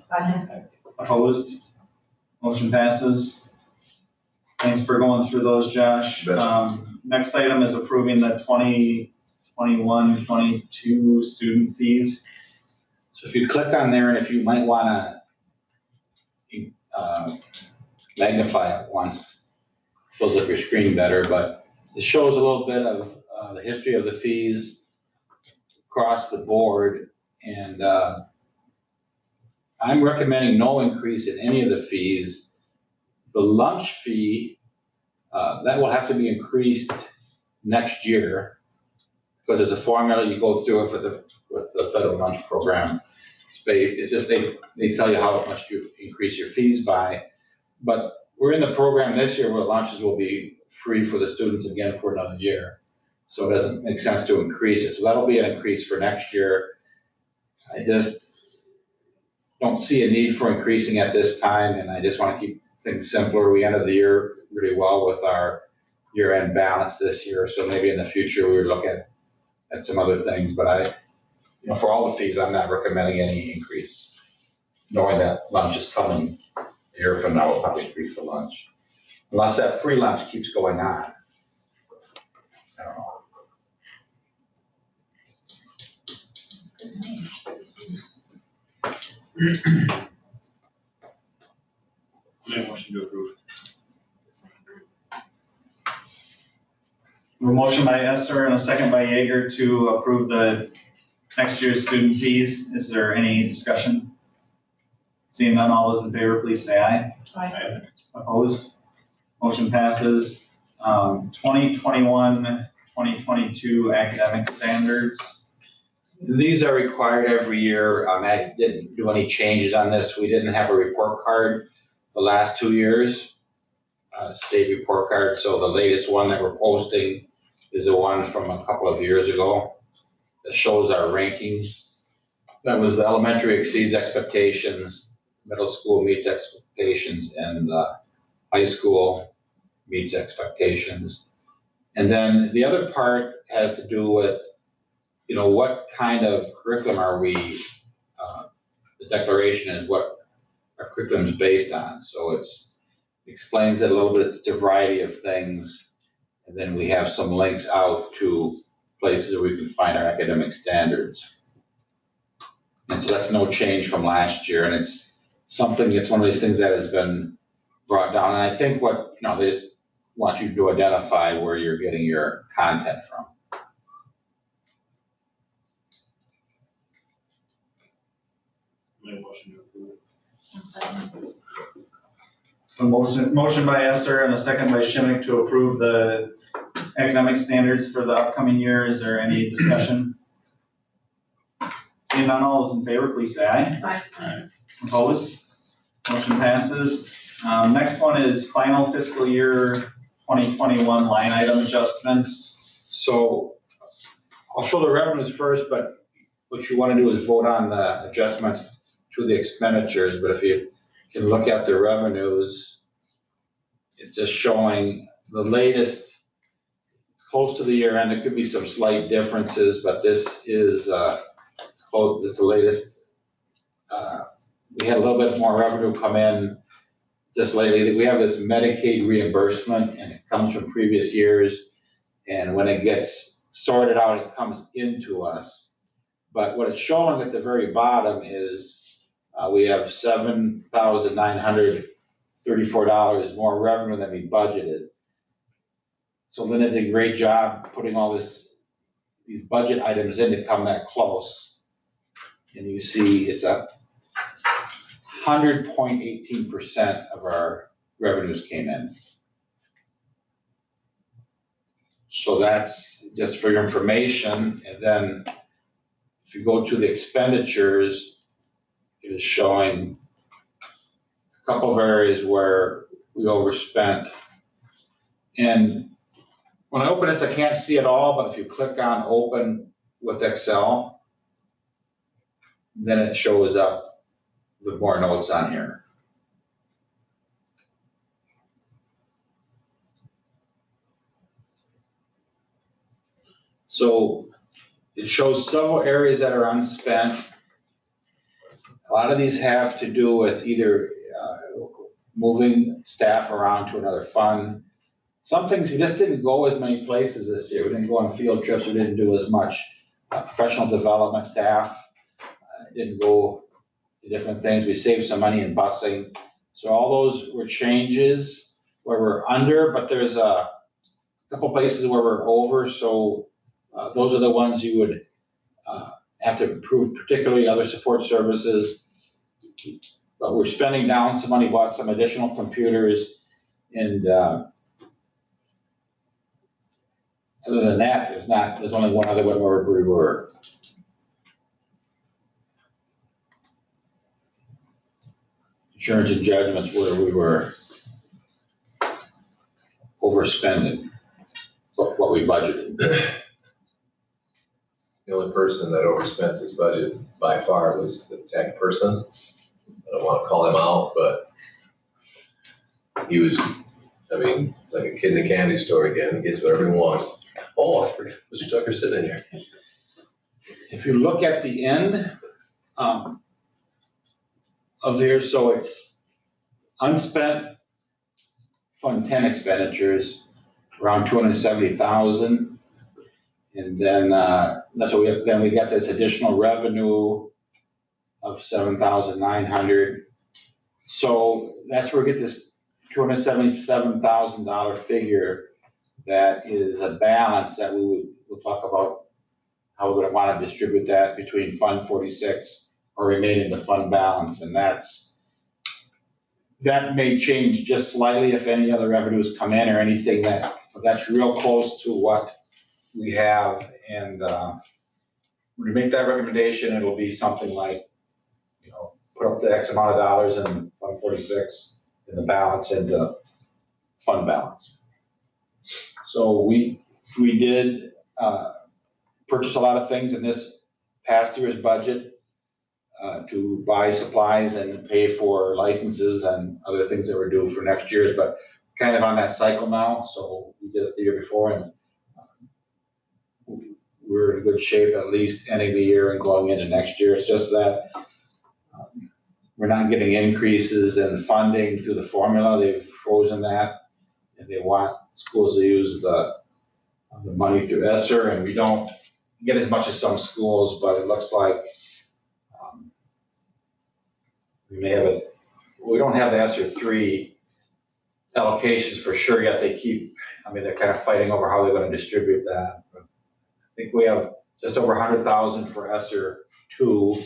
Opposed? Motion passes. Thanks for going through those, Josh. Betcha. Next item is approving the 2021-22 student fees. So if you click on there, and if you might wanna magnify it once, shows up your screen better, but it shows a little bit of the history of the fees across the board. And I'm recommending no increase in any of the fees. The lunch fee, that will have to be increased next year, because there's a formula you go through it with the federal lunch program. It's just they tell you how much you increase your fees by. But we're in the program this year where lunches will be free for the students again for another year. So it doesn't make sense to increase it. So that'll be an increase for next year. I just don't see a need for increasing at this time, and I just want to keep things simpler. We ended the year really well with our year-end balance this year, so maybe in the future we would look at some other things. But for all the fees, I'm not recommending any increase, knowing that lunch is coming a year from now. We'll probably increase the lunch, unless that free lunch keeps going on. I don't know. Make a motion to approve. A motion by Esser and a second by Yeager to approve the next year's student fees. Is there any discussion? Seeing none, all those in favor, please say aye. Aye. Opposed? Motion passes. 2021-2022 academic standards. These are required every year. I didn't do any changes on this. We didn't have a report card the last 2 years, state report card. So the latest one that we're posting is the one from a couple of years ago that shows our rankings. That was the elementary exceeds expectations, middle school meets expectations, and high school meets expectations. And then the other part has to do with what kind of curriculum are we, the declaration is what our curriculum is based on. So it explains it a little bit. It's a variety of things. And then we have some links out to places where we can find our academic standards. And so that's no change from last year. And it's one of these things that has been brought down. And I think they just want you to identify where you're getting your content from. Make a motion to approve. A motion by Esser and a second by Schimick to approve the academic standards for the upcoming year. Is there any discussion? Seeing none, all those in favor, please say aye. Aye. Opposed? Motion passes. Next one is final fiscal year 2021 line item adjustments. So I'll show the revenues first, but what you want to do is vote on the adjustments to the expenditures. But if you can look at the revenues, it's just showing the latest, close to the year end. There could be some slight differences, but this is it's close. It's the latest. We had a little bit more revenue come in just lately. We have this Medicaid reimbursement, and it comes from previous years. And when it gets sorted out, it comes into us. But what it's showing at the very bottom is we have $7,934 more revenue than we budgeted. So Linda did a great job putting all these budget items in to come that close. And you see it's up 100.18% of our revenues came in. So that's just for your information. And then if you go to the expenditures, it is showing a couple of areas where we overspent. And when I open this, I can't see it all, but if you click on open with Excel, then it shows up with more notes on here. So it shows several areas that are unspent. lot of these have to do with either moving staff around to another fund. Some things, we just didn't go as many places this year. We didn't go on field trips, we didn't do as much. Professional development staff didn't go to different things. We saved some money in busing. So all those were changes where we're under, but there's a couple places where we're over. So those are the ones you would have to improve, particularly other support services. But we're spending down some money, bought some additional computers, and other than that, there's only one other one where we were. Insurance and judgments where we were overspending what we budgeted. The only person that overspent his budget by far was the tech person. I don't want to call him out, but he was, I mean, like a kid in a candy store again, he gets whatever he wants. Oh, I forgot, Mr. Tucker sitting in here. If you look at the end of here, so it's unspent Fund 10 expenditures, around 270,000. And then that's what we got this additional revenue of 7,900. So that's where we get this $277,000 figure that is a balance that we'll talk about how we're gonna wanna distribute that between Fund 46 or remain in the fund balance. And that may change just slightly if any other revenues come in or anything that's real close to what we have. And when we make that recommendation, it'll be something like, put up the X amount of dollars in Fund 46 and the balance into fund balance. So we did purchase a lot of things in this past year's budget to buy supplies and pay for licenses and other things that were due for next year's, but kind of on that cycle now. So we did it the year before, and we're in good shape, at least ending the year and going into next year. It's just that we're not getting increases in funding through the formula. They've frozen that, and they want schools to use the money through ESSER, and we don't get as much as some schools, but it looks like we may have it. We don't have the ESSER 3 allocations for sure yet. They're kind of fighting over how they're going to distribute that. But I think we have just over 100,000 for ESSER 2,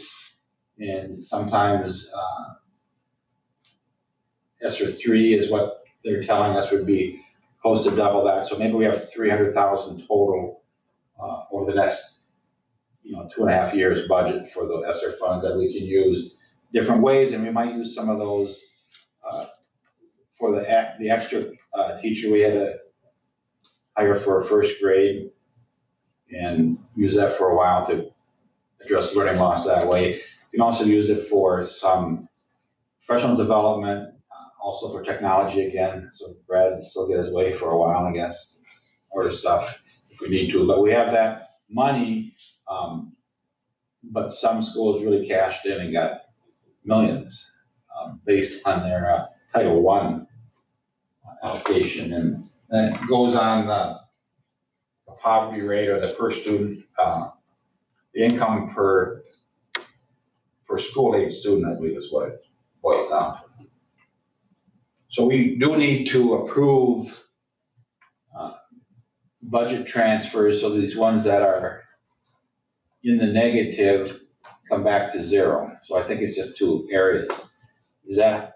and sometimes ESSER 3 is what they're telling us would be close to double that. So maybe we have 300,000 total over the next 2.5 years budget for the ESSER funds that we can use different ways, and we might use some of those for the extra teacher we had to hire for a first grade, and use that for a while to address learning loss that way. You can also use it for some professional development, also for technology again. So Brad will still get his way for a while, I guess, order stuff if we need to. But we have that money, but some schools really cashed in and got millions based on their Title I allocation. And then it goes on the poverty rate or the per student, the income per school age student, I believe is what it boils down to. So we do need to approve budget transfers, so these ones that are in the negative come back to zero. So I think it's just two areas. Is that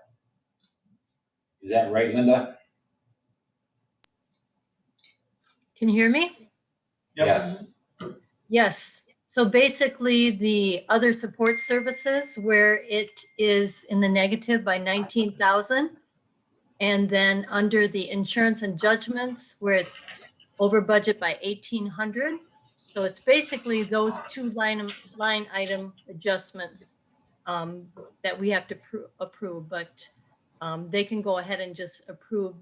right, Linda? Can you hear me? Yep. Yes. Yes. So basically the other support services where it is in the negative by 19,000. And then under the insurance and judgments where it's over budget by 1,800. So it's basically those two line item adjustments that we have to approve, but they can go ahead and just approve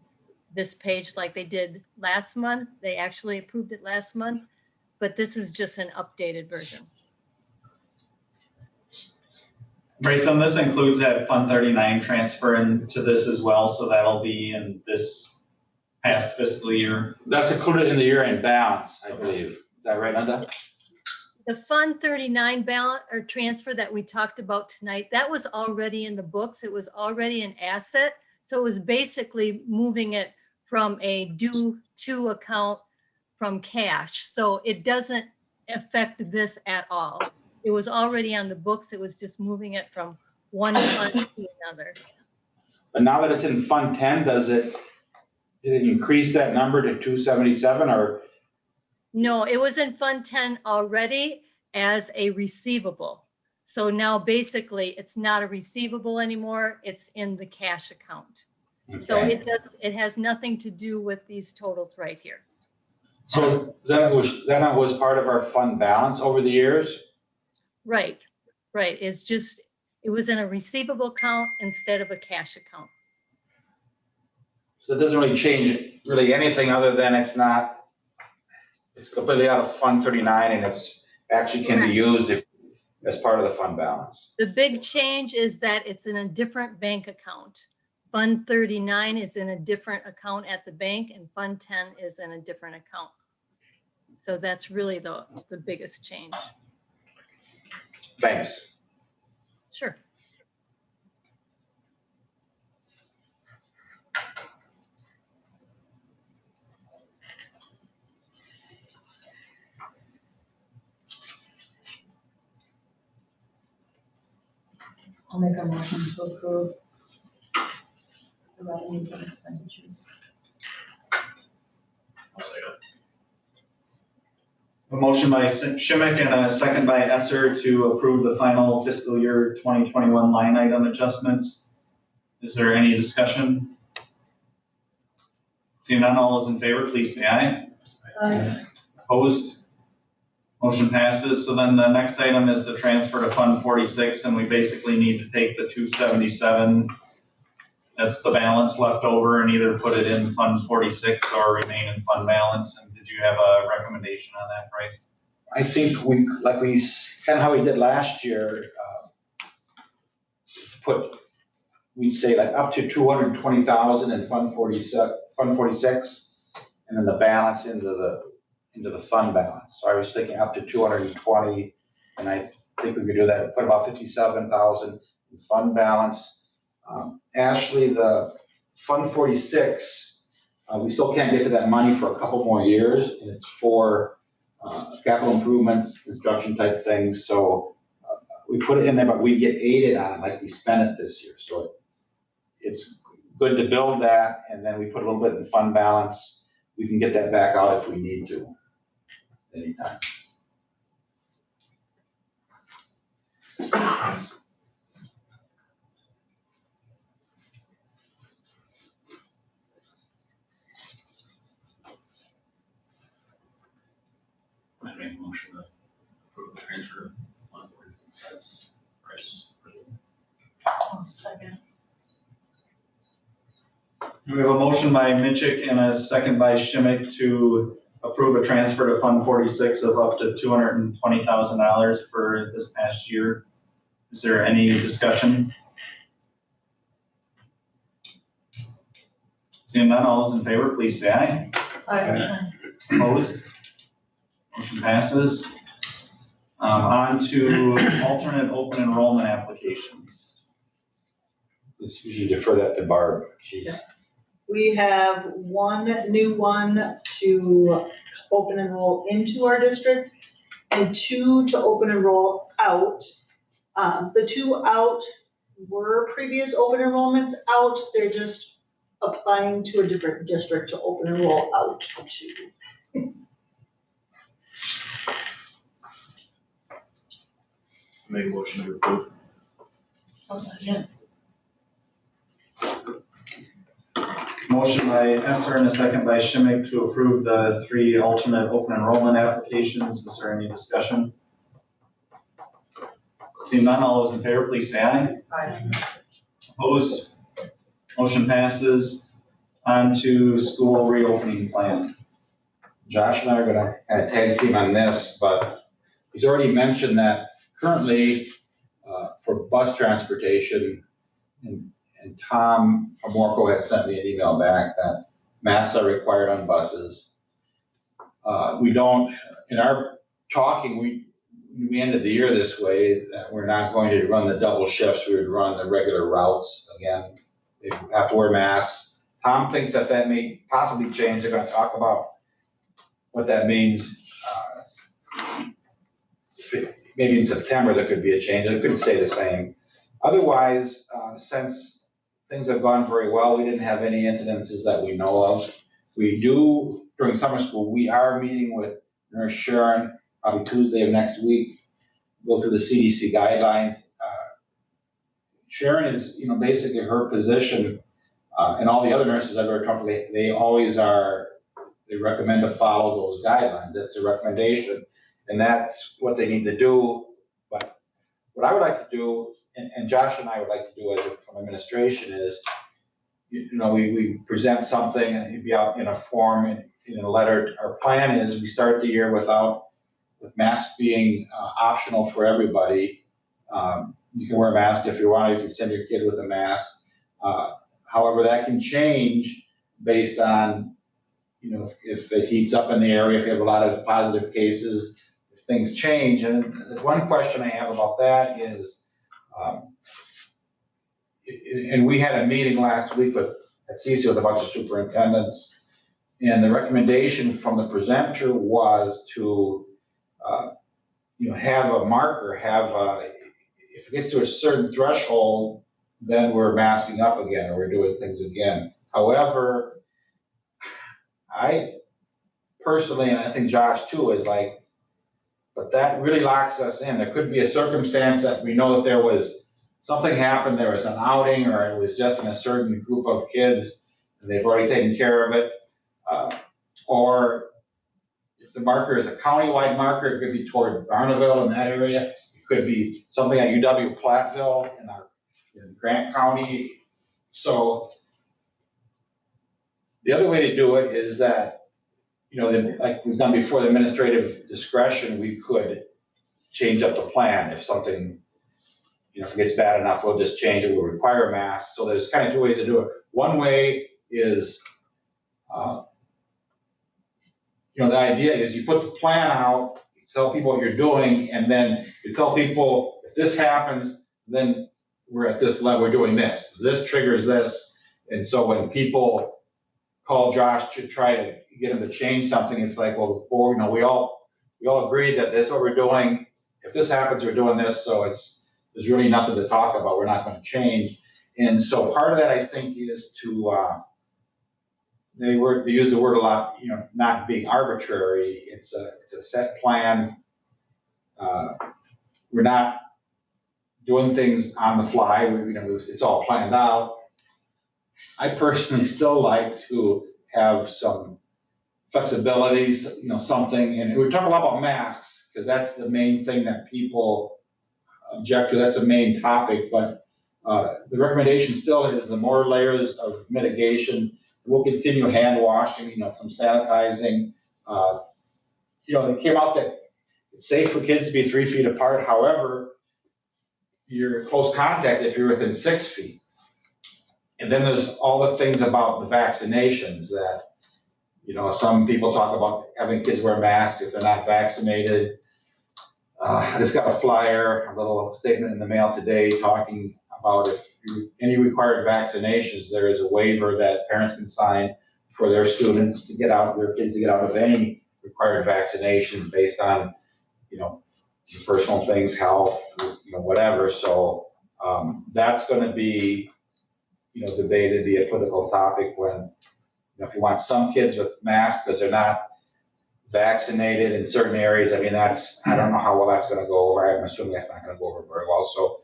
this page like they did last month. They actually approved it last month, but this is just an updated version. Bryce, and this includes that Fund 39 transfer into this as well, so that'll be in this past fiscal year. That's included in the year-end balance, I believe. Is that right, Linda? The Fund 39 balance or transfer that we talked about tonight, that was already in the books. It was already an asset. So it was basically moving it from a due to account from cash. So it doesn't affect this at all. It was already on the books. It was just moving it from one fund to another. But now that it's in Fund 10, did it increase that number to 277 or? No, it was in Fund 10 already as a receivable. So now basically it's not a receivable anymore. It's in the cash account. So Okay. it has nothing to do with these totals right here. So then it was part of our fund balance over the years? Right. It's just, it was in a receivable account instead of a cash account. So it doesn't really change really anything other than it's completely out of Fund 39 and it's actually can be used as part of the fund balance. The big change is that it's in a different bank account. Fund 39 is in a different account at the bank and Fund 10 is in a different account. So that's really the biggest change. Thanks. Sure. I'll make a motion to approve the revenues and expenditures. I'll second. A motion by Schimick and a second by Esser to approve the final fiscal year 2021 line item adjustments. Is there any discussion? Seeing none, all those in favor, please say aye. Opposed? Motion passes. So then the next item is to transfer to Fund 46, and we basically need to take the 277, that's the balance left over, and either put it in Fund 46 or remain in fund balance. And did you have a recommendation on that, Bryce? I think kind of how we did last year, we'd say like up to 220,000 in Fund 46, and then the balance into the fund balance. So I was thinking up to 220, and I think we could do that, put about 57,000 in fund balance. Ashley, the Fund 46, we still can't get to that money for a couple more years, and it's for capital improvements, construction type things. So we put it in there, but we get aided on it like we spent it this year. So it's good to build that, and then we put a little bit in fund balance. We can get that back out if we need to, anytime. I make a motion to approve the transfer of 146 Bryce. I'll second. We have a motion by Mitchick and a second by Schimick to approve a transfer to Fund 46 of up to $220,000 for this past year. Is there any discussion? Seeing none, all those in favor, please say aye. Aye. Opposed? Motion passes. On to alternate open enrollment applications. Let's usually defer that to Barb. She's We have one new one to open enroll into our district and two to open enroll out. The two out were previous open enrollments out. They're just applying to a different district to open enroll out to. Make a motion to approve. I'll second. Motion by Esser and a second by Schimick to approve the 3 alternate open enrollment applications. Is there any discussion? Seeing none, all those in favor, please say aye. Aye. Opposed? Motion passes. On to school reopening plan. Josh and I are gonna kind of tag team on this, but he's already mentioned that currently for bus transportation. And Tom from Morco had sent me an email back that masks are required on buses. We don't, in our talking, we ended the year this way, that we're not going to run the double shifts, we would run the regular routes again. They have to wear masks. Tom thinks that may possibly change. They're gonna talk about what that means. Maybe in September, there could be a change. It could stay the same. Otherwise, since things have gone very well, we didn't have any incidences that we know of. We do, during summer school, we are meeting with Nurse Sharon, probably Tuesday of next week, go through the CDC guidelines. Sharon is, basically her position, and all the other nurses I've ever talked to, they always are, they recommend to follow those guidelines. That's a recommendation, and that's what they need to do. But what I would like to do, and Josh and I would like to do from administration is, we present something, and it'd be out in a form, in a letter. Our plan is we start the year with masks being optional for everybody. You can wear a mask if you want, you can send your kid with a mask. However, that can change based on, if it heats up in the area, if you have a lot of positive cases, if things change. And the one question I have about that is, and we had a meeting last week at CC with a bunch of superintendents, and the recommendation from the presenter was to, have a marker, if it gets to a certain threshold, then we're masking up again, or we're doing things again. However, I personally, and I think Josh too, is like, but that really locks us in. There could be a circumstance that we know that there was something happened, there was an outing, or it was just in a certain group of kids, and they've already taken care of it. Or if the marker is a countywide marker, it could be toward Barneville in that area. It could be something at UW-Platteville in Grant County. So the other way to do it is that, like we've done before, the administrative discretion, we could change up the plan if something, if it gets bad enough, we'll just change it, we'll require masks. So there's kind of two ways to do it. One way is, the idea is you put the plan out, you tell people what you're doing, and then you tell people, if this happens, then we're at this level, we're doing this. This triggers this. And so when people call Josh to try to get him to change something, it's like, well, we all agreed that this is what we're doing. If this happens, we're doing this. So there's really nothing to talk about. We're not going to change. And so part of that, I think, is to, they use the word a lot, not being arbitrary. It's a set plan. We're not doing things on the fly. It's all planned out. I personally still like to have some flexibilities, something, and we talk a lot about masks because that's the main thing that people object to. That's the main topic, but the recommendation still is the more layers of mitigation. We'll continue hand washing, some sanitizing. They came out that it's safe for kids to be 3 feet apart. However, you're close contact if you're within 6 feet. And then there's all the things about the vaccinations that, some people talk about having kids wear masks if they're not vaccinated. I just got a flyer, a little statement in the mail today talking about any required vaccinations, there is a waiver that parents can sign for their students to get out, their kids to get out of any required vaccination based on, personal things, health, whatever. So that's going to be, debated, be a political topic when, if you want some kids with masks because they're not vaccinated in certain areas, I don't know how well that's going to go over. I'm assuming that's not going to go over very well. So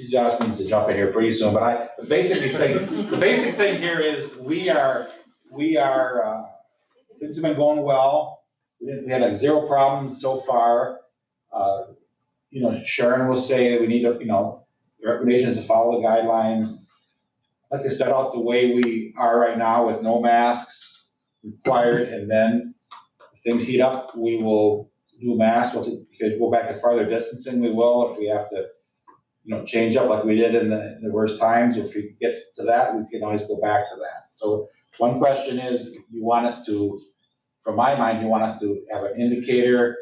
Josh needs to jump in here pretty soon, but the basic thing here is we are things have been going well. We had like 0 problems so far. Sharon will say we need the recommendations to follow the guidelines. I'd like to start out the way we are right now with no masks required, and then if things heat up, we will do masks, if we could go back to farther distancing, we will. If we have to, change up like we did in the worst times, if it gets to that, we can always go back to that. So one question is, you want us to, from my mind, you want us to have an indicator,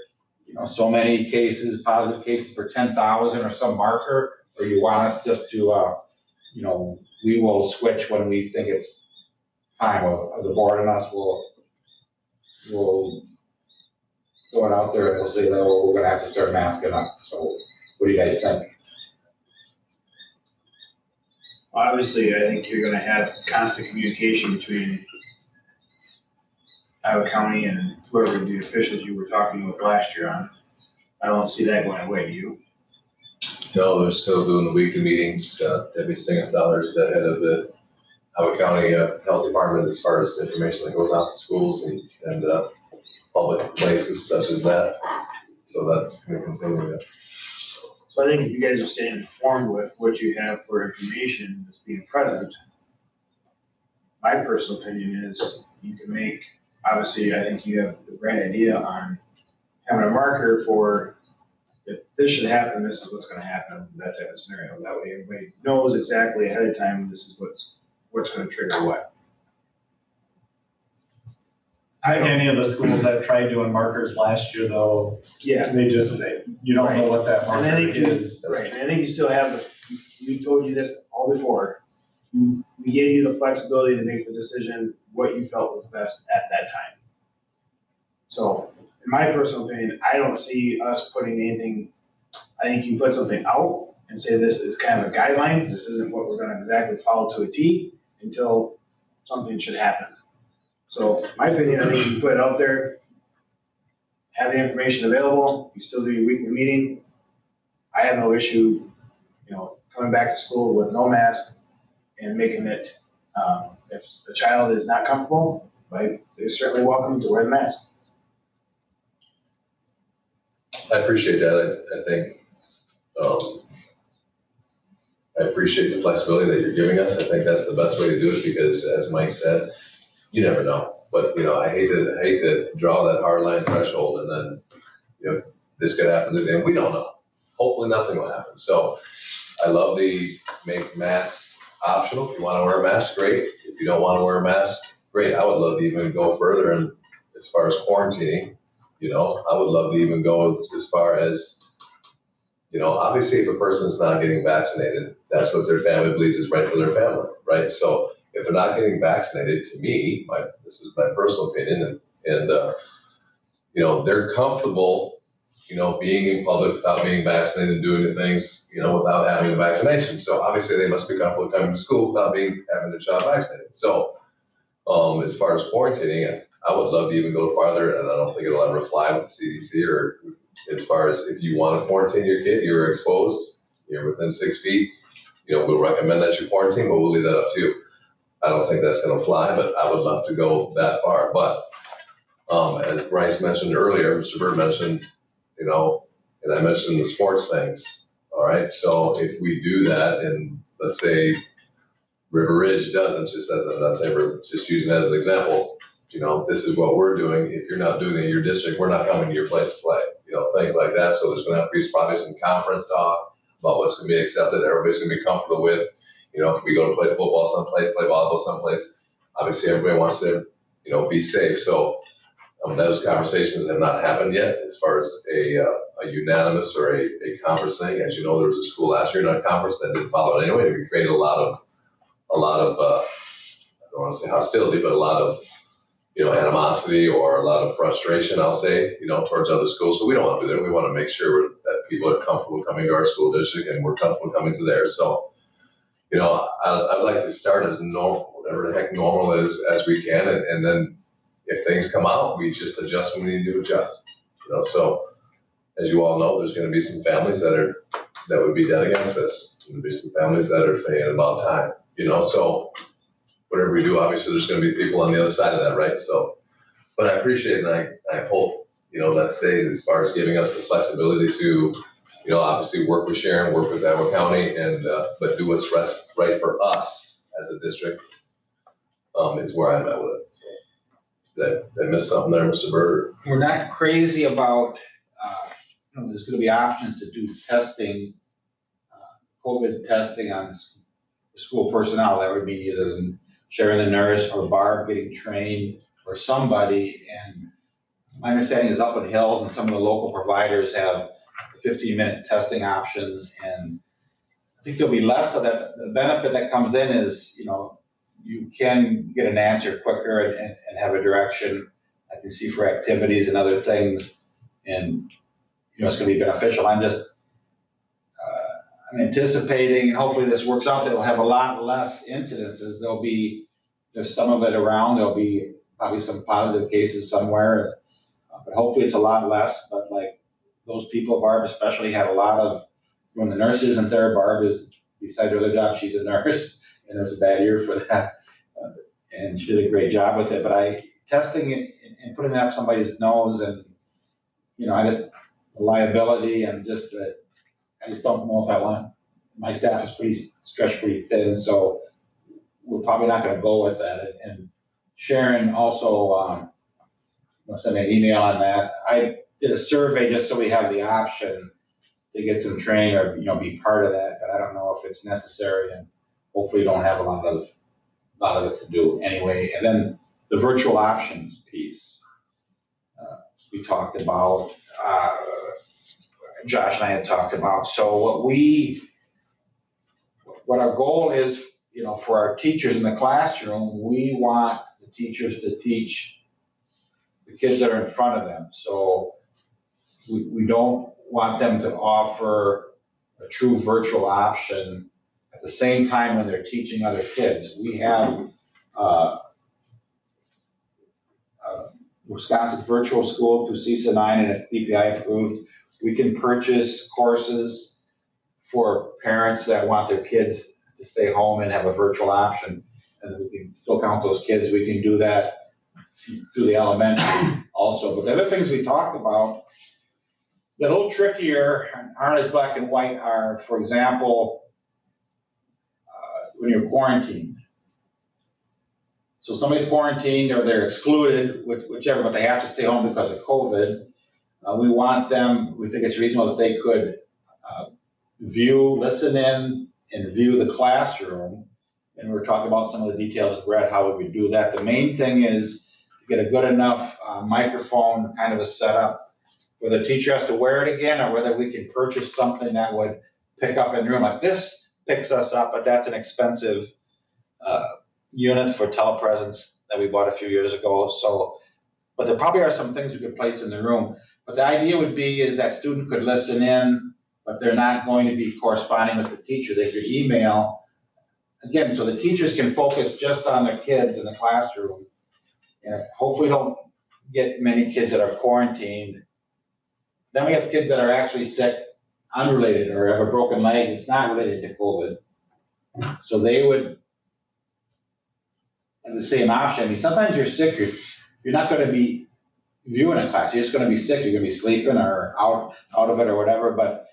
so many cases, positive cases per 10,000 or some marker, or you want us just to, we will switch when we think it's time, or the board and us will throw it out there and we'll say, oh, we're gonna have to start masking up. So what do you guys think? Obviously, I think you're gonna have constant communication between Iowa County and whoever the officials you were talking with last year on. I don't see that going away, do you? No, they're still doing the weekly meetings. Debbie Singenthaler is the head of the Iowa County Health Department as far as information that goes out to schools and public places such as that. So that's going to continue. So I think if you guys are staying informed with what you have for information that's being present, my personal opinion is you can make, obviously, I think you have the right idea on having a marker for if this should happen, this is what's gonna happen, that type of scenario. That way everybody knows exactly ahead of time, this is what's gonna trigger what. I think any of the schools that tried doing markers last year though, Yeah. they just, you don't know what that And I marker think is. right, and I think you still have, we told you this all before. We gave you the flexibility to make the decision what you felt was best at that time. So, in my personal opinion, I don't see us putting anything, I think you put something out and say this is kind of a guideline, this isn't what we're gonna exactly follow to a T until something should happen. So, my opinion, I think you put it out there, have the information available, you still do your weekly meeting. I have no issue, coming back to school with no mask and making it, if the child is not comfortable, they're certainly welcome to wear the mask. I appreciate that. I think, I appreciate the flexibility that you're giving us. I think that's the best way to do it because as Mike said, you never know. But, I hate to draw that hard line threshold and then, this could happen and we don't know. Hopefully nothing will happen. So I love the make masks optional. If you want to wear a mask, great. If you don't want to wear a mask, great. I would love to even go further and as far as quarantining, I would love to even go as far as, obviously if a person's not getting vaccinated, that's what their family believes is right for their family, right? So if they're not getting vaccinated, to me, this is my personal opinion, and they're comfortable, being in public without being vaccinated and doing the things, without having the vaccination. So obviously they must be comfortable coming to school without having their child vaccinated. So as far as quarantining, I would love to even go farther, and I don't think it'll ever fly with the CDC, or as far as if you want to quarantine your kid, you're exposed, you're within 6 feet, we'll recommend that you quarantine, but we'll leave that up to you. I don't think that's going to fly, but I would love to go that far. But as Bryce mentioned earlier, Mr. Bird mentioned, and I mentioned the sports things, all right? So if we do that, and let's say River Ridge doesn't, just using it as an example, this is what we're doing. If you're not doing it in your district, we're not coming to your place to play, things like that. So there's going to have to be probably some conference talk about what's going to be accepted, everybody's going to be comfortable with. If we go to play football someplace, play volleyball someplace, obviously everybody wants to, be safe. So those conversations have not happened yet as far as a unanimous or a conference thing. As you know, there was a school last year in a conference that didn't follow it anyway. We created a lot of I don't want to say hostility, but a lot of animosity or a lot of frustration, I'll say, towards other schools. So we don't want to do that. We want to make sure that people are comfortable coming to our school district and we're comfortable coming to theirs. So, I'd like to start as normal, whatever the heck normal is, as we can. And then if things come out, we just adjust when we need to adjust. So as you all know, there's going to be some families that would be dead against this. There'll be some families that are saying about time, so whatever we do, obviously there's going to be people on the other side of that, right? So, but I appreciate it, and I hope, that stays as far as giving us the flexibility to, obviously work with Sharon, work with Iowa County, and but do what's right for us as a district, is where I'm at with it. So, did I miss something there, Mr. Berger? We're not crazy about there's gonna be options to do testing, COVID testing on school personnel. That would be either Sharon the nurse or Barb getting trained or somebody. And my understanding is Upland Hills and some of the local providers have 15-minute testing options. And I think there'll be less of that. The benefit that comes in is, you can get an answer quicker and have a direction. I can see for activities and other things. And, it's gonna be beneficial. I'm anticipating, and hopefully this works out, that we'll have a lot less incidences. There's some of it around. There'll be probably some positive cases somewhere, but hopefully it's a lot less. But like those people, Barb especially, had a lot of, when the nurse isn't there, Barb is, besides her other job, she's a nurse, and it was a bad year for that. And she did a great job with it. But testing it and putting it up somebody's nose, and, the liability, and just that, I just don't know if I want, my staff is stretched pretty thin, so we're probably not gonna go with that. And Sharon also, sent me an email on that. I did a survey just so we have the option to get some training or, be part of that, but I don't know if it's necessary, and hopefully don't have a lot of it to do anyway. And then the virtual options piece, we talked about, Josh and I had talked about. So what our goal is, for our teachers in the classroom, we want the teachers to teach the kids that are in front of them. So we don't want them to offer a true virtual option at the same time when they're teaching other kids. We have Wisconsin Virtual School through CISA 9, and it's DPI approved. We can purchase courses for parents that want their kids to stay home and have a virtual option, and we can still count those kids. We can do that through the elementary also. But the other things we talked about that are a little trickier, aren't as black and white, are, for example, when you're quarantined. So somebody's quarantined or they're excluded, whichever, but they have to stay home because of COVID. We think it's reasonable that they could listen in and view the classroom. And we're talking about some of the details of Brett, how would we do that? The main thing is to get a good enough microphone, kind of a setup, whether the teacher has to wear it again or whether we can purchase something that would pick up in the room. Like this picks us up, but that's an expensive unit for telepresence that we bought a few years ago. So, but there probably are some things we could place in the room. But the idea would be is that student could listen in, but they're not going to be corresponding with the teacher. They could email, again, so the teachers can focus just on their kids in the classroom. And hopefully don't get many kids that are quarantined. Then we have kids that are actually sick, unrelated, or have a broken leg. It's not related to COVID. So they would have the same option. I mean, sometimes you're sick, you're not going to be viewing a class. You're just going to be sick. You're going to be sleeping or out of it or whatever. But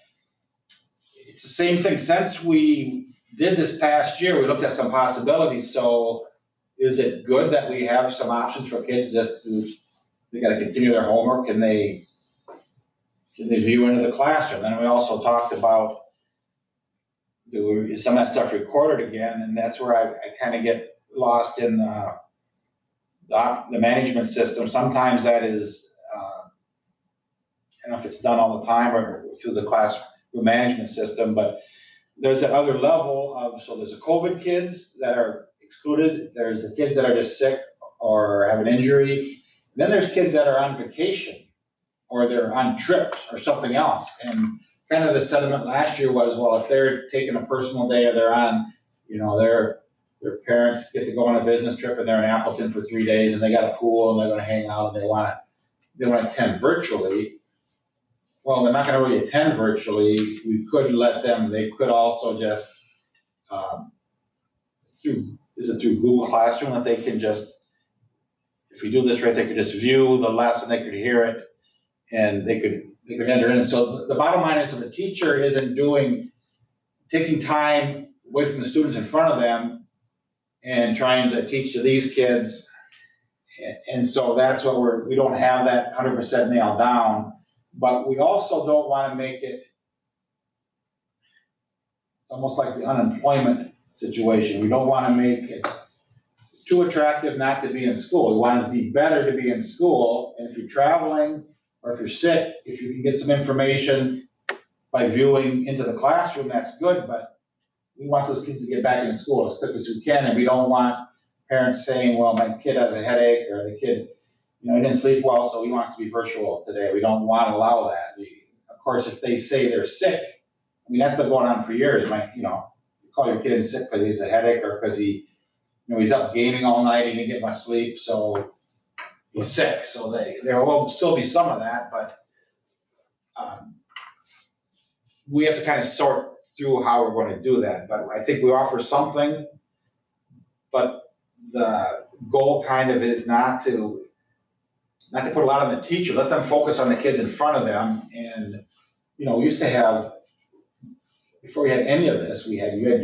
it's the same thing. Since we did this past year, we looked at some possibilities. So is it good that we have some options for kids just to, they got to continue their homework? Can they view into the classroom? Then we also talked about, is some of that stuff recorded again? And that's where I kind of get lost in the management system. Sometimes that is, I don't know if it's done all the time or through the classroom management system, but there's that other level of, so there's the COVID kids that are excluded, there's the kids that are just sick or have an injury, and then there's kids that are on vacation or they're on trips or something else. And kind of the sentiment last year was, well, if they're taking a personal day or they're on, their parents get to go on a business trip and they're in Appleton for 3 days and they got a pool and they're going to hang out and they want to attend virtually. Well, they're not going to really attend virtually. We could let them, they could also just, through Google Classroom that they can just, if we do this right, they could just view the lesson, they could hear it, and they could enter in. So the bottom line is that the teacher isn't taking time away from the students in front of them and trying to teach to these kids. And so that's what we don't have that 100% nailed down. But we also don't wanna make it almost like the unemployment situation. We don't wanna make it too attractive not to be in school. We want it to be better to be in school, and if you're traveling or if you're sick, if you can get some information by viewing into the classroom, that's good, but we want those kids to get back into school as quick as we can, and we don't want parents saying, well, my kid has a headache, or the kid, he didn't sleep well, so he wants to be virtual today. We don't want to allow that. Of course, if they say they're sick, that's been going on for years. You call your kid in sick because he's a headache or because he's up gaming all night, he didn't get much sleep, so he's sick. So there will still be some of that, but we have to kind of sort through how we're going to do that. But I think we offer something, but the goal kind of is not to put a lot on the teacher, let them focus on the kids in front of them. And, we used to have, before we had any of this, you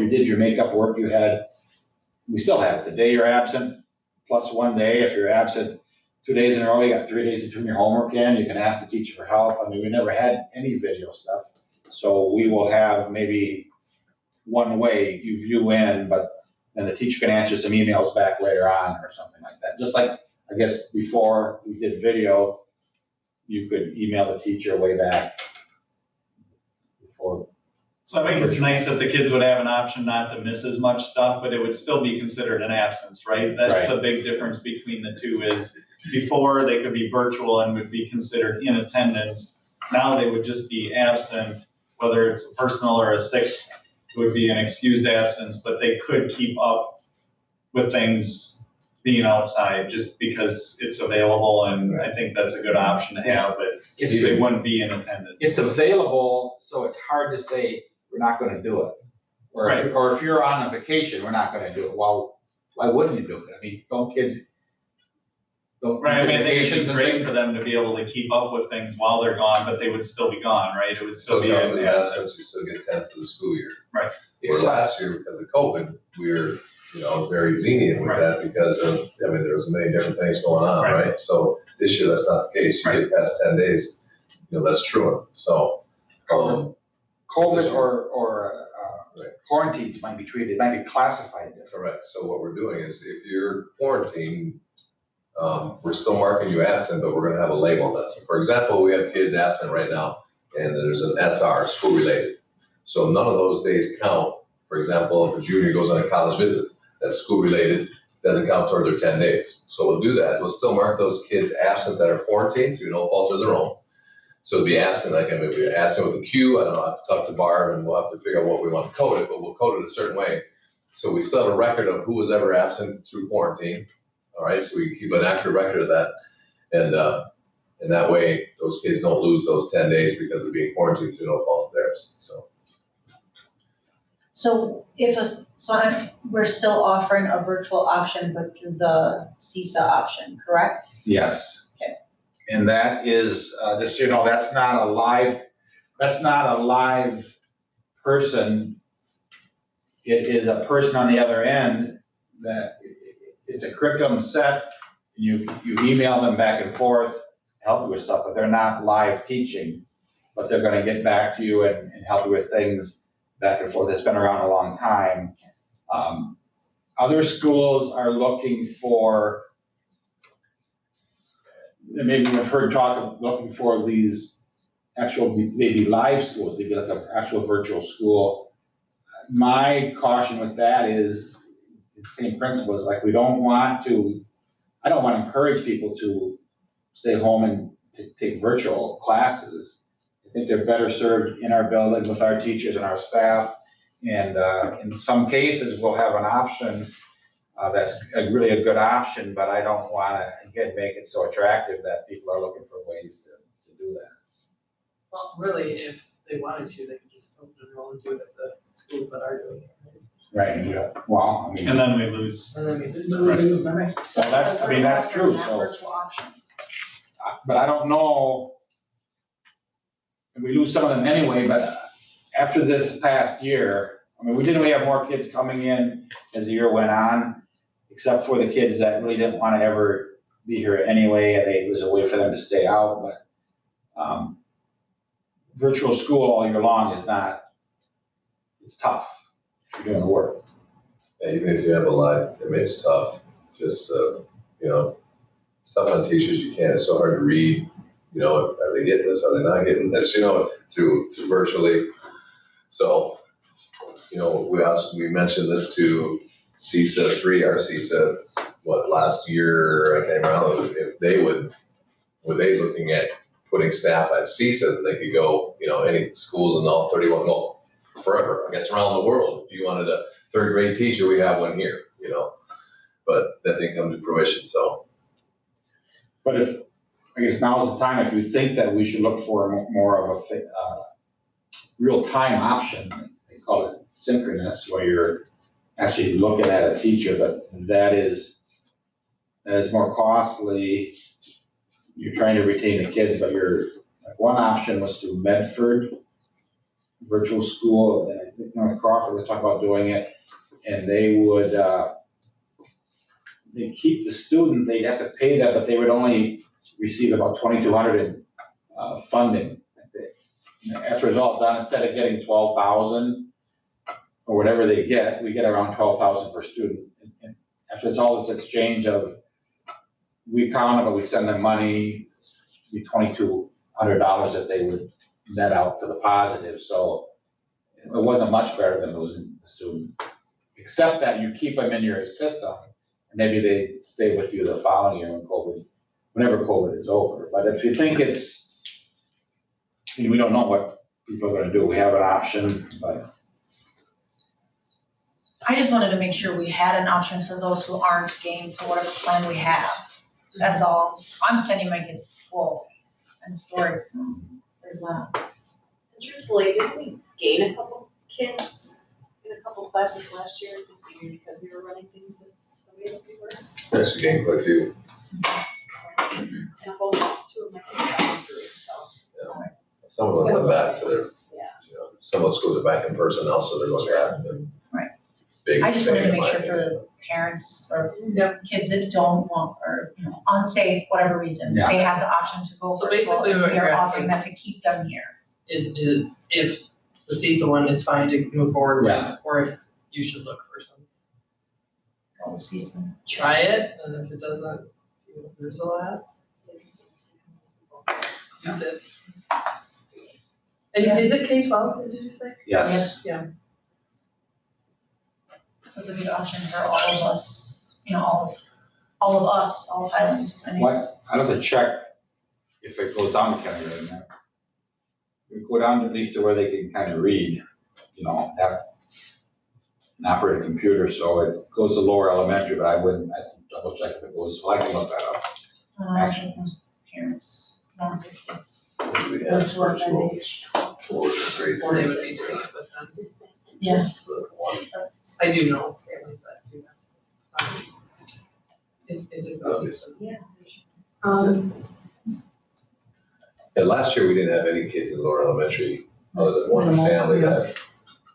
did your makeup work, we still have it. The day you're absent, plus 1 day. If you're absent 2 days in a row, you got 3 days to turn your homework in. You can ask the teacher for help. We never had any video stuff. So we will have maybe one way you view in, but then the teacher can answer some emails back later on or something like that. Just like, I guess, before we did video, you could email the teacher way back before. So I think it's nice if the kids would have an option not to miss as much stuff, but it would still be considered an absence, right? That's Right. the big difference between the two is before they could be virtual and would be considered in attendance. Now they would just be absent, whether it's a personal or a sick, it would be an excused absence, but they could keep up with things being outside just because it's available, and I think that's a good option to have, but they wouldn't be in attendance. It's available, so it's hard to say we're not gonna do it. Or if you're on a vacation, we're not gonna do it. Well, why wouldn't you do it? Don't kids, Right, I think it'd vacations be and great things? for them to be able to keep up with things while they're gone, but they would still be gone, right? It would still So be because an of the absence. absence, you still get 10 for the school year. Right. Where last year, because of COVID, we were, very lenient with Right. that because of, there was many different things going on, Right. right? So this year, that's not the case. You get past 10 days, that's true. So, COVID or Right. quarantines might be classified different. correct. So what we're doing is if you're quarantined, we're still marking you absent, but we're gonna have a label on that. For example, we have kids absent right now, and there's an SR, school related. So none of those days count. For example, if a junior goes on a college visit, that's school related, doesn't count toward their 10 days. So we'll do that. We'll still mark those kids absent that are quarantined through no fault of their own. So to be absent, maybe absent with a Q, I don't know, I have to talk to Barb and we'll have to figure out what we want to code it, but we'll code it a certain way. So we still have a record of who was ever absent through quarantine. All right, so we keep an accurate record of that. And that way, those kids don't lose those 10 days because of being quarantined through no fault of theirs, so. So we're still offering a virtual option, but through the CISA option, correct? Yes. Okay. And that is, just, that's not a live person. It is a person on the other end that it's a curriculum set. You email them back and forth, help you with stuff, but they're not live teaching, but they're gonna get back to you and help you with things back and forth. It's been around a long time. Other schools are looking for, maybe you've heard talk of looking for these maybe live schools, maybe like an actual virtual school. My caution with that is the same principles, like I don't want to encourage people to stay home and take virtual classes. I think they're better served in our building with our teachers and our staff. And in some cases, we'll have an option that's really a good option, but I don't want to, again, make it so attractive that people are looking for ways to do that. Well, really, if they wanted to, they could just open and roll and do it at the schools that are doing it. Right, yeah, well, And then we lose. And then we just Right. So that's true, so. Virtual option. But I don't know, and we lose some of them anyway, but after this past year, we didn't really have more kids coming in as the year went on, except for the kids that really didn't want to ever be here anyway, and it was a way for them to stay out, but virtual school all year long is not, it's tough if you're doing the work. Yeah, even if you have a live, it makes it tough, just, you know, it's tough on teachers, you can't, it's so hard to read, you know, are they getting this, are they not getting this, you know, through virtually. So, you know, we mentioned this to CSA 3, our CSA, last year, I can't remember, if they were they looking at putting staff at CSA, that they could go, you know, any schools in all 31, well, forever, I guess around the world. If you wanted a third grade teacher, we have one here, you know, but that didn't come to fruition, so. But I guess now's the time, if you think that we should look for more of a real-time option, they call it synchronous, where you're actually looking at a teacher, but that is more costly. You're trying to retain the kids, but like one option was through Medford Virtual School, and I think North Crawford was talking about doing it, and they would, they keep the student, they'd have to pay that, but they would only receive about $2,200 in funding. After it's all done, instead of getting 12,000 or whatever they get, we get around 12,000 per student. And after it's all this exchange of, we count them, but we send them money, be $2,200 that they would net out to the positive. So it wasn't much better than losing the student, except that you keep them in your system, and maybe they stay with you the following year whenever COVID is over. But if you think we don't know what people are gonna do, we have an option, but. I just wanted to make sure we had an option for those who aren't game for whatever plan we have. That's all. I'm sending my kids to school. And story, so there's that. And truthfully, didn't we gain a couple kids in a couple classes last year, maybe because we were running things the way that we were? Actually gained quite a few. And a whole two of my kids got through, so. Some of them went back to their, Yeah. you know, some of the schools are back in person now, so they're going back. And Right. big I just wanted to thing in make my sure for opinion. the parents or kids that don't want, or, you know, unsafe, whatever reason, Yeah. they have the option to go So virtual, basically and what we you're are offering asking- that to keep them here. Is if the CISA one is fine to move forward Yeah. with, or if you should look for some. Go to season. Try it, and if it doesn't, there's a lot. Use it. And is it K-12, did you say? Yes. Yeah. So it's a good option for all of us, you know, all of us, all of Highland. I mean, What, I'd have to check if it goes down to kindergarten now. We go down at least to where they can kind of read, you know, have an operating computer, so it goes to lower elementary, but I wouldn't, I'd double check if it goes, so I can look that up. I think most parents want their kids. We have Virtual at that virtual age. for grade Or they three. would need to meet with them. Yeah. Just the one. I do know families that do that. It's a good system. And last year, we didn't have any kids in lower elementary, other than one Minimal, family yeah. that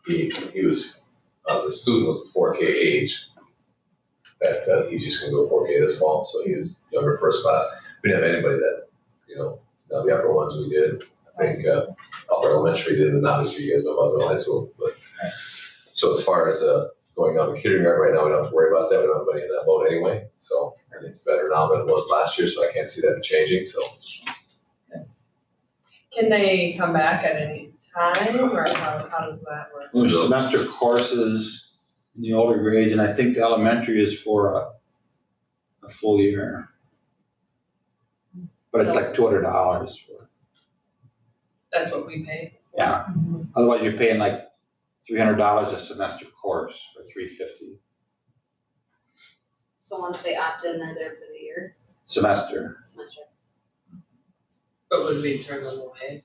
he was, the student was 4K age. That he's just gonna go 4K this fall, so he is younger first class. We didn't have anybody that, you know, now the upper ones we did. I think upper elementary did, and obviously you guys know about the high school, but. So as far as going on to kindergarten right now, we don't have to worry about that. We don't have anybody in that boat anyway. So I think it's better now than it was last year, so I can't see that changing, so. Can they come back at any time, or how does that work? There's semester courses in the older grades, and I think the elementary is for a full year. But it's like $200 for, That's what we pay? yeah. Otherwise, you're paying like $300 a semester course for $350 So once they opt in, they're there for the year, semester. semester. But would we turn them away?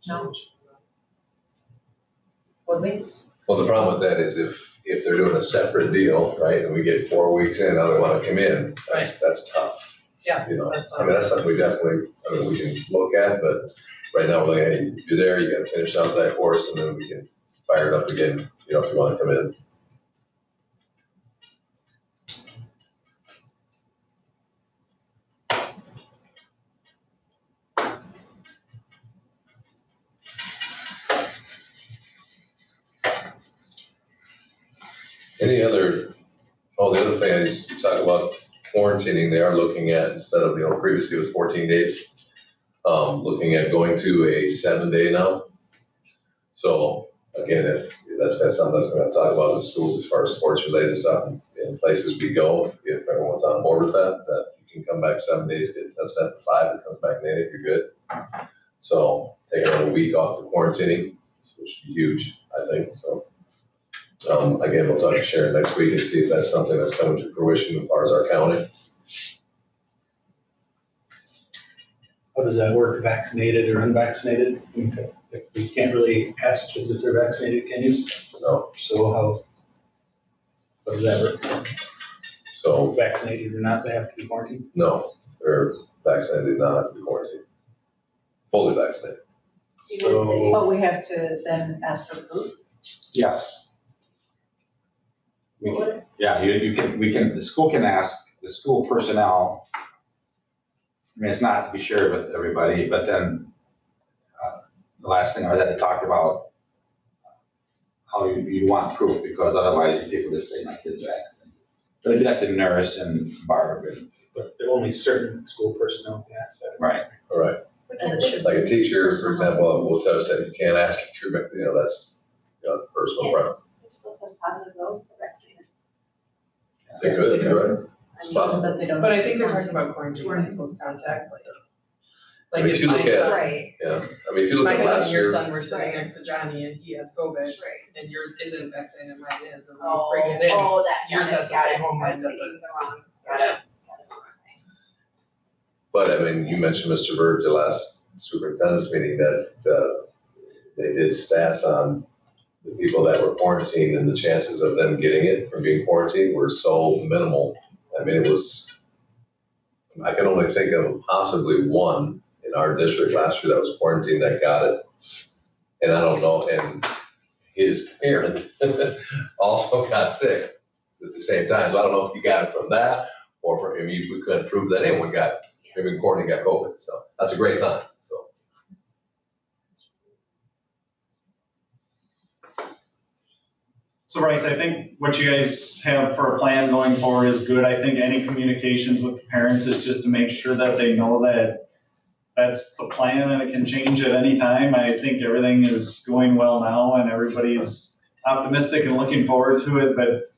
No. Would we? Well, the problem with that is if they're doing a separate deal, right, and we get 4 weeks in, now they wanna come in, that's tough. Yeah, You know, that's I mean, that's something we definitely, we can look at, but right now, we're looking at, you're there, you gotta finish out that course, and then we can fire it up again, you know, if you wanna come in. Any other, oh, the other thing is, you talk about quarantining, they are looking at, instead of, previously it was 14 days, looking at going to a 7-day now. So again, if that's something that's gonna talk about in the schools as far as sports related stuff and places we go, if everyone's on board with that you can come back 7 days, get tested after 5, it comes back negative, you're good. So take another week off the quarantining, which would be huge, I think, so. Again, we'll talk to Sharon next week and see if that's something that's coming to fruition as far as our county. How does that work, vaccinated or unvaccinated? We can't really ask kids if they're vaccinated, can you? No. So how does that work? So, Vaccinated or not, they have to be quarantined? no, they're vaccinated, not have to be quarantined. Fully vaccinated. So, But we have to then ask for proof. Yes. Yeah, the school can ask, the school personnel, I mean, it's not to be shared with everybody, but then the last thing I had to talk about, how you want proof, because otherwise people just say my kid's vaccinated. But I did have to nurse and Barb and. but only certain school personnel can ask that. Right. All right. As it should. Like a teacher, for example, will tell us that you can't ask if you're, that's, personal preference. It still says positive though, for vaccinated. They could, correct? So that they don't. But I think they're talking about quarantine close contact, like If you look at- Right. Yeah, I mean, if you look my at son last and your year, son were sitting Right. next to Johnny and he has COVID, Right. and yours isn't vaccinated, mine is, and we Oh, bring it in. oh, that, Yours got has it, to got stay it. home, I mine was doesn't. thinking the wrong, got it. but I mean, you mentioned Mr. Bird, the last superintendent's meeting that they did stats on the people that were quarantined and the chances of them getting it from being quarantined were so minimal. I mean, I can only think of possibly one in our district last year that was quarantined that got it. And I don't know, and his parent also got sick at the same time. So I don't know if he got it from that or from, I mean, we couldn't prove that anyone got, maybe Courtney got COVID. So that's a great sign, so. So Bryce, I think what you guys have for a plan going forward is good. I think any communications with the parents is just to make sure that they know that that's the plan and it can change at any time. I think everything is going well now and everybody's optimistic and looking forward to it, but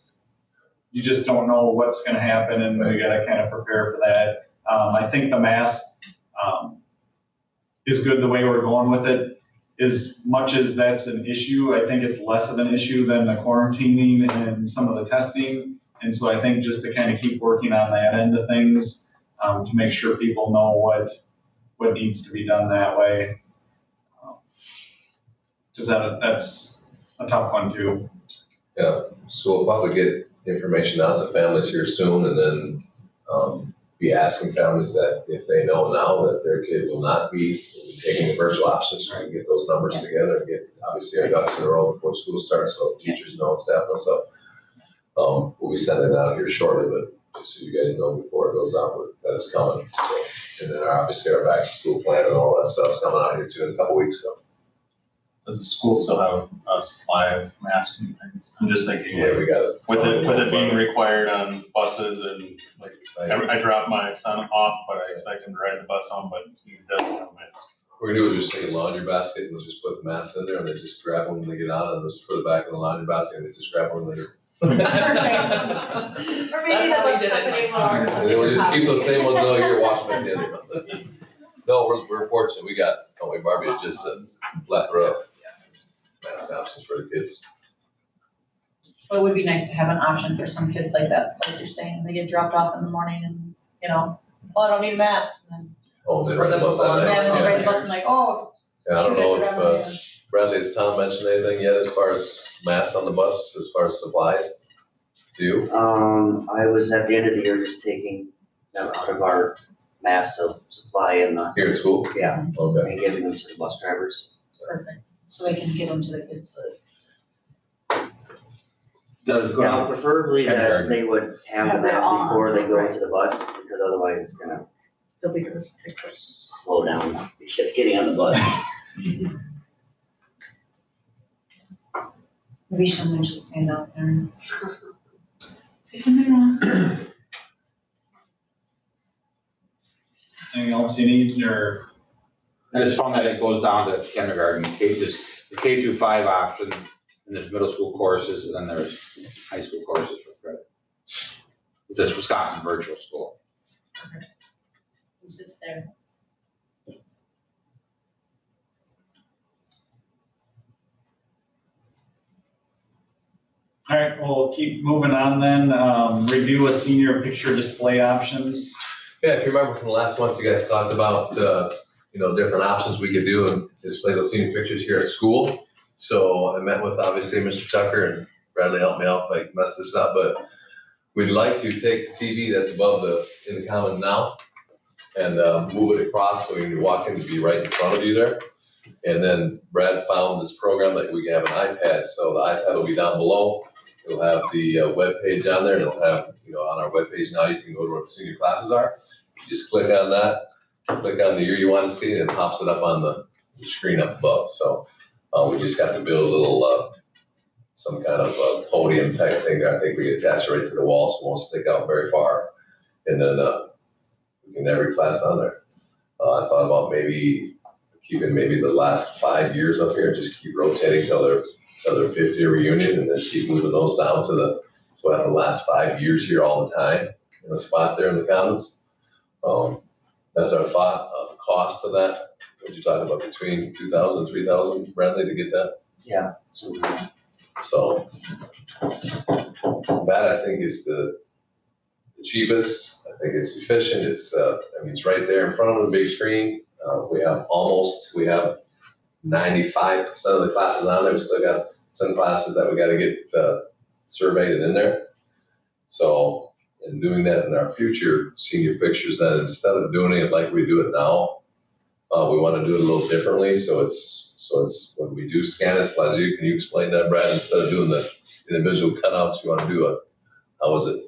you just don't know what's gonna happen and we gotta kind of prepare for that. I think the mask is good the way we're going with it. As much as that's an issue, I think it's less of an issue than the quarantining and some of the testing. And so I think just to kind of keep working on that end of things, to make sure people know what needs to be done that way. Because that's a tough one too. Yeah, so we'll probably get information out to families here soon and then be asking families that if they know now that their kid will not be taking the virtual options, trying to get those numbers together and get obviously our ducks in a row before school starts, so teachers know and staff know. So we'll be sending it out here shortly, but just so you guys know before it goes out that it's coming. So, and then obviously our back to school plan and all that stuff's coming out here too in a couple weeks, so. Does the school still have a supply of masks and things? I'm just thinking, Yeah, we got it. with it being required on buses and like, I dropped my son off, but I expect him to ride the bus home, but he doesn't have a mask. We're gonna do is just take a laundry basket and we'll just put the masks in there and they just grab them when they get out and just put it back in the laundry basket and they just grab them later. Or maybe That's the how we bus did it. company will. And then we'll just keep those same ones all year, wash them at the end of the month. No, we're fortunate, we got, Barbie, it's just a plethora of mask options for the kids. Well, it would be nice to have an option for some kids like that, like you're saying, they get dropped off in the morning and, oh, I don't need a mask. And Oh, they ride the bus on then that. they Yeah. ride the bus and like, oh. And I don't shoot, know forgot my if, mask. Bradley, has Tom mentioned anything yet as far as masks on the bus, as far as supplies? Do you? I was at the end of the year just taking them out of our mass of supply and Here at school? yeah, Okay. and giving them to the bus drivers. Perfect, so they can give them to the kids. Does, Now, preferably that Kindergarten. they would have the Have it mask on, before they go right. into the bus, because otherwise it's gonna They'll be here as pictures. slow down the kids getting on the bus. Maybe someone should stand out there. Anything else you need, or? And it's fun that it goes down to kindergarten, there's the K through 5 option, and there's middle school courses, and then there's high school courses for credit. It's this Wisconsin virtual school. Who sits there? All right, we'll keep moving on then. Review of senior picture display options. Yeah, if you remember from last month, you guys talked about, different options we could do and display those senior pictures here at school. So I met with, obviously, Mr. Tucker, and Bradley helped me out if I mess this up, but we'd like to take the TV that's above in the commons now and move it across so when you walk in, to be right in front of you there. And then Brad found this program that we can have an iPad, so the iPad will be down below. It'll have the web page on there, and it'll have, on our web page now, you can go to where the senior classes are. You just click on that, click on the year you want to see, and it pops it up on the screen up above. So we just got to build a little, some kind of podium type thing that I think we can attach right to the wall, so it won't stick out very far. And then we can have every class on there. I thought about maybe keeping the last 5 years up here, just keep rotating till their 5th year reunion, and then keep moving those down to so we'll have the last 5 years here all the time in a spot there in the commons. That's our thought. The cost of that, what you talking about, between 2,000 and 3,000, Bradley, to get that? Yeah. So that I think is the cheapest. I think it's efficient. It's it's right there in front of the big screen. We have 95% of the classes on there. We still got some classes that we got to get surveyed and in there. So in doing that in our future senior pictures, then instead of doing it like we do it now, we want to do it a little differently. So it's when we do scan it, can you explain that, Brad? Instead of doing the individual cutouts, you want to do how is it?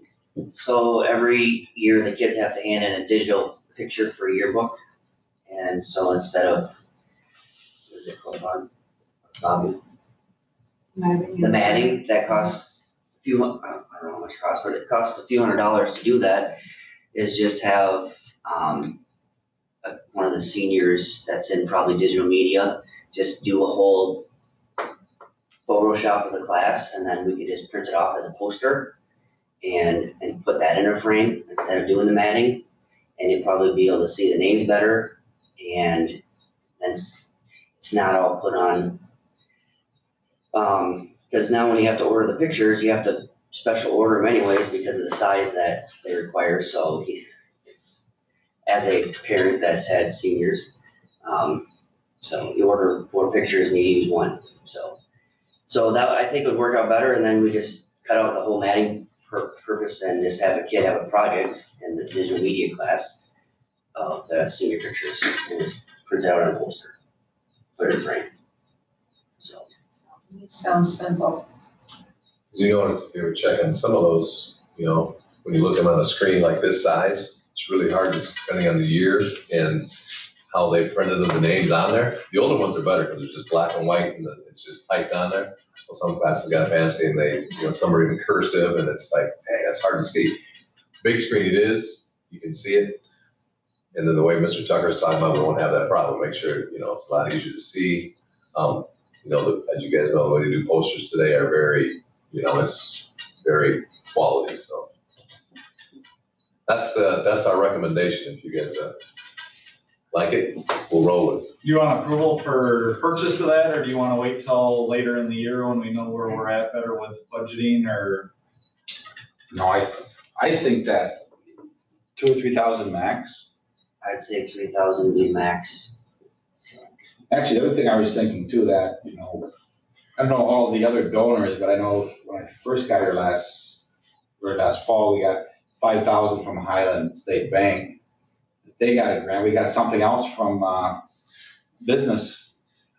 So every year the kids have to hand in a digital picture for a yearbook. And so instead of, what is it called, Bobby? The matting, that costs I don't know how much it costs, but it costs a few $100s to do that, is just have one of the seniors that's in probably digital media, just do a whole Photoshop of the class, and then we could just print it off as a poster and put that in a frame instead of doing the matting. And you'd probably be able to see the names better, and then it's not all put on. Because now when you have to order the pictures, you have to special order them anyways because of the size that they require. So it's, as a parent that's had seniors, so you order 4 pictures and you use 1. So that I think would work out better, and then we just cut out the whole matting purpose and just have a kid have a project in the digital media class of the senior pictures and just print it out on a poster, put it in frame. So. Sounds simple. You notice if you were checking some of those, when you look at them on a screen like this size, it's really hard, just depending on the year and how they printed the names on there. The older ones are better because they're just black and white and it's just typed on there. Well, some classes got fancy and they, some are even cursive, and it's like, dang, that's hard to see. Big screen it is, you can see it. And then the way Mr. Tucker's talking about, we won't have that problem. Make sure, it's a lot easier to see. As you guys know, the way they do posters today are very, it's very quality. So that's our recommendation. If you guys like it, we'll roll with it. Do you want approval for purchase of that, or do you want to wait till later in the year when we know where we're at better with budgeting, or? No, I think that 2,000 or 3,000 max. I'd say 3,000 would be max. Actually, the other thing I was thinking too, that, I don't know all the other donors, but I know when I first got here last fall, we got 5,000 from Highland State Bank. They got a grant. We got something else from business.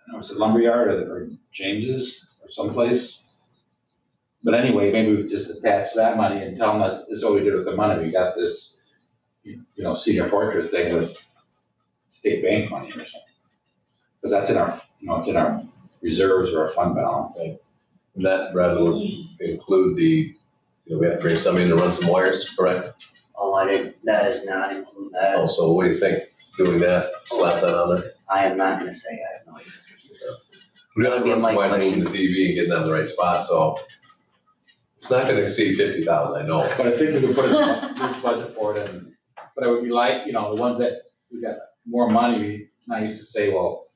I don't know, was it Lumberyard or James's or someplace? But anyway, maybe we just attach that money and tell them this is what we did with the money. We got this, senior portrait thing with state bank money or something. Because that's in our, it's in our reserves or our fund balance. And that, Brad, will include the we have to bring somebody in to run some wires, correct? Oh, that does not include that. Also, what do you think, doing that, slap that on there? I am not gonna say, I have no idea. We have to run some My wires, question. moving the TV and getting them in the right spot, so it's not gonna exceed 50,000, I know. But I think we could put it in the budget for it, and, but I would be like, the ones that we got more money, nice to say, well,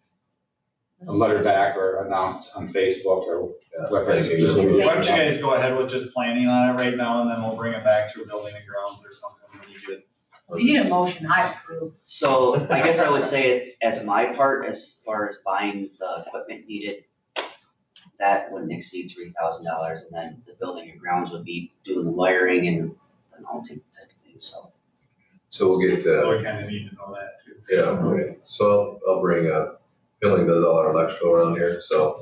a letter back or announce on Facebook or Yeah, whatever. thank you. Why don't you guys go ahead with just planning on it right now, and then we'll bring it back through building and grounds or something when you get. If you need a motion, I approve. So I guess I would say it as my part, as far as buying the equipment needed, that wouldn't exceed $3,000, and then the building and grounds would be doing the wiring and the mounting type of thing, so. So we'll get, We kind of need to know that too. yeah, okay. So I'll bring, Billing does all our electrical around here, so,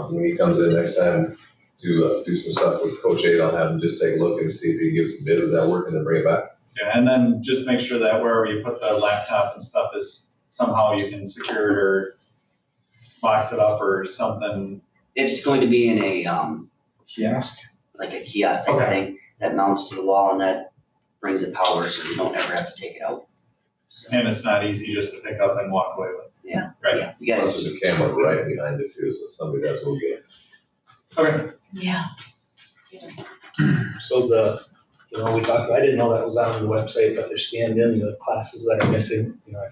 when he comes in next time to, do some stuff with Coach Aid, I'll have him just take a look and see if he gives a bid of that work and then bring it back. Yeah, and then just make sure that wherever you put the laptop and stuff is somehow you can secure it or box it up or something. It's going to be in a, Kiosk? like a kiosk type of thing that mounts to the wall and that brings it power, so you don't ever have to take it out. So, And it's not easy just to pick up and walk away with. yeah, Right. yeah, you Plus guys, there's a camera right behind it too, so somebody does will get it. Okay. Yeah. So we talked, I didn't know that was on the website, but they're scanned in the classes that are missing. I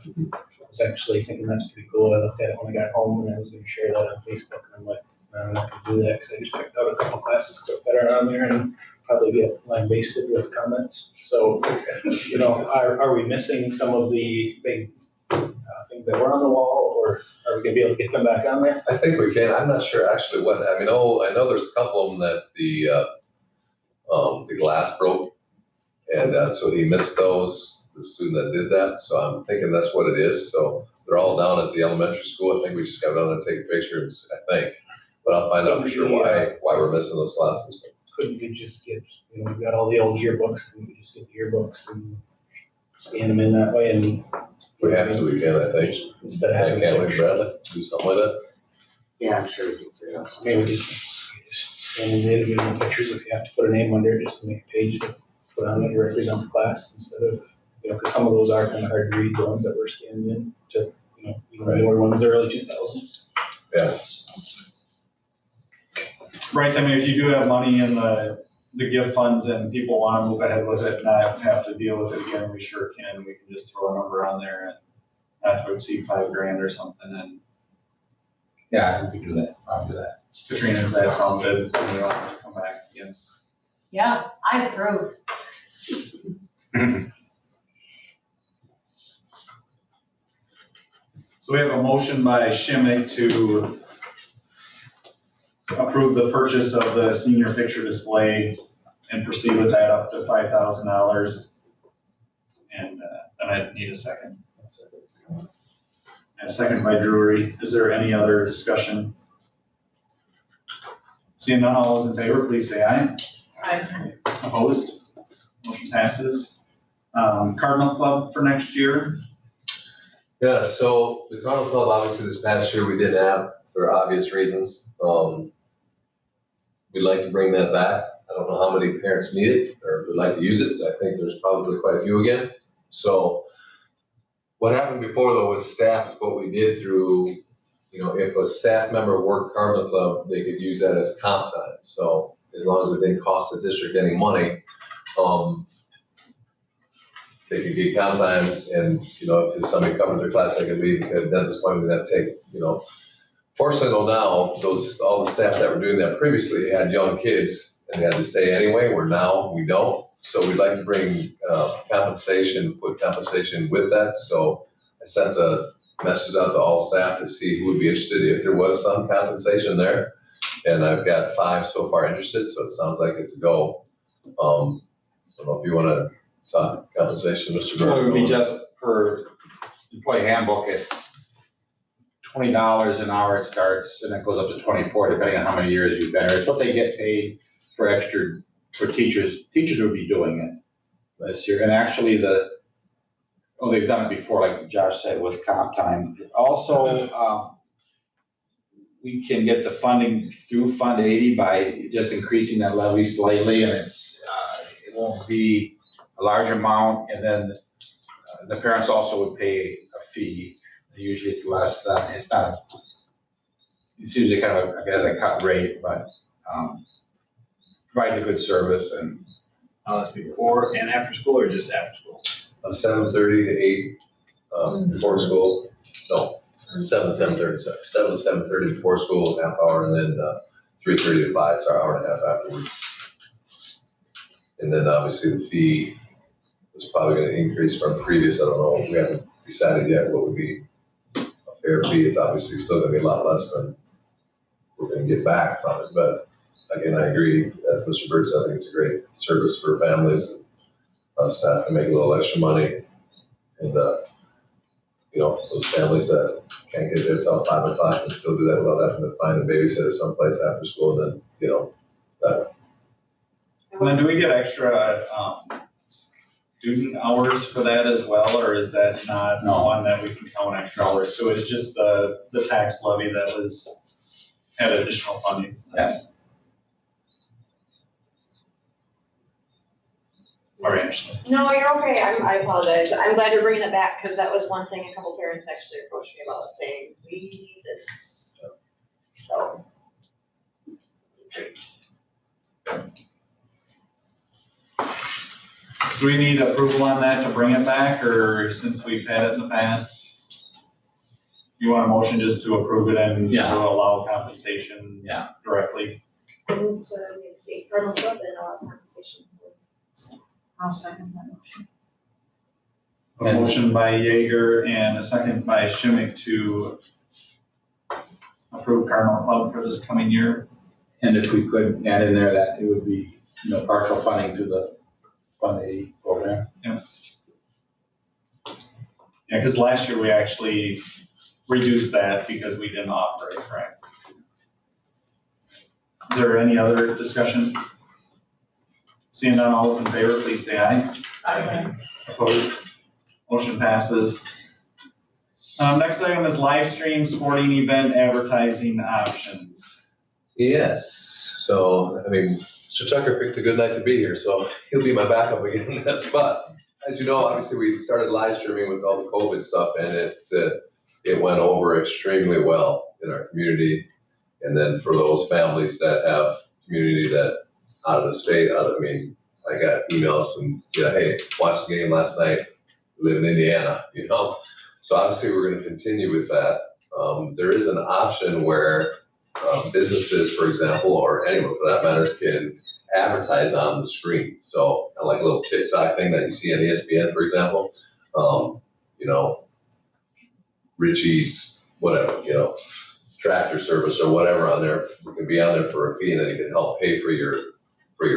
was actually thinking that's pretty cool. I looked at it when I got home and I was gonna share that on Facebook and I'm like, no, I'm not gonna do that because I just picked out a couple classes that are on there and probably get lambasted with comments. So, are we missing some of the big things that were on the wall, or are we gonna be able to get them back on there? I think we can, I'm not sure actually what, I know there's a couple of them that the glass broke. And, so he missed those, the student that did that, so I'm thinking that's what it is, so they're all down at the elementary school, I think we just got down and take a picture, I think. But I'll find out for sure why we're missing those classes. Couldn't we just get, we've got all the old yearbooks, couldn't we just get the yearbooks and scan them in that way and? We have to, we can, I think. Instead of Yeah, having. can't we, Brad, do something like that? yeah, I'm sure we can figure out something. Maybe just scan in the individual pictures if you have to put a name under it, just to make a page to put on it to represent the class instead of, because some of those are kind of hard to read, the ones that were scanned in to, even the newer ones, the early 2000s. Yeah. Bryce, I mean, if you do have money in the gift funds and people want to move ahead with it, not have to deal with it again, we sure can. We can just throw a number on there and not to exceed $5,000 or something. And Yeah, we can do that, I'll do that. Katrina, does that sound good? You don't have to come back again. Yeah, I approve. So we have a motion by Shimmick to approve the purchase of the senior picture display and proceed with that up to $5,000. And then I need a second. And a second by Drury. Is there any other discussion? Seeing none, all those in favor, please say aye. Aye. Opposed? Motion passes. Cardinal Club for next year. Yeah, so the Cardinal Club, obviously this past year we didn't have, for obvious reasons. We'd like to bring that back. I don't know how many parents need it or would like to use it. I think there's probably quite a few again. So what happened before though with staff is what we did through, if a staff member worked Cardinal Club, they could use that as comp time. So as long as it didn't cost the district any money, they could get comp time and, if somebody covered their class, they could leave because at this point we have to take, fortunately though now, all the staff that were doing that previously had young kids and they had to stay anyway, where now we don't. So we'd like to bring compensation, put compensation with that. So I sent a message out to all staff to see who would be interested if there was some compensation there. And I've got 5 so far interested, so it sounds like it's a go. I don't know if you want to talk compensation, Mr. Well, it would be Burke. just per employee handbook, it's $20 an hour it starts, and it goes up to 24, depending on how many years you've been there. It's what they get paid for extra, for teachers. Teachers would be doing it this year, and actually they've done it before, like Josh said, with comp time. Also, we can get the funding through Fund 80 by just increasing that levy slightly, and it won't be a large amount, and then the parents also would pay a fee. Usually it's less than, it's usually kind of a cut rate, but provides a good service and. That's before and after school or just after school? 7:30 to 8, before school, no, 7:30, sorry, 7 to 7:30 before school, half hour, and then 3:30 to 5, so hour and a half afterwards. And then obviously the fee is probably gonna increase from previous, I don't know, we haven't decided yet what would be a fair fee. It's obviously still gonna be a lot less than we're gonna get back from it, but again, I agree, as Mr. Bird said, I think it's a great service for families and staff to make a little extra money. And, those families that can't get there till 5 o'clock can still do that without having to find a babysitter someplace after school, then, that. And then do we get extra, student hours for that as well, or is that not one that we can count extra hours? So it's just the tax levy that had additional funding? Yes. Sorry, Ashley. No, you're okay, I apologize, I'm glad you're bringing it back, because that was one thing a couple parents actually approached me about, saying, we need this. So. So we need approval on that to bring it back, or since we've had it in the past? You want a motion just to approve it and Yeah. allow compensation Yeah. directly? Move to reinstate Cardinal Club and allow compensation. I'll second that motion. A motion by Jaeger and a second by Schimick to approve Cardinal Club for this coming year. And if we could add in there that it would be, partial funding through the Fund 80 program. Yeah, because last year we actually reduced that because we didn't offer it, correct? Is there any other discussion? Seeing none, all those in favor, please say aye. Aye. Opposed? Motion passes. Next item is live stream sporting event advertising options. Yes, so, Mr. Tucker picked a good night to be here, so he'll be my backup again in that spot. As you know, obviously, we started live streaming with all the COVID stuff, and it went over extremely well in our community. And then for those families that have community that out of the state, I got emails and, hey, watched the game last night, live in Indiana, So obviously, we're gonna continue with that. There is an option where businesses, for example, or anyone for that matter, can advertise on the screen. So like a little TikTok thing that you see on ESPN, for example, Richie's, whatever, tractor service or whatever on there, you can be on there for a fee, and then you can help pay for your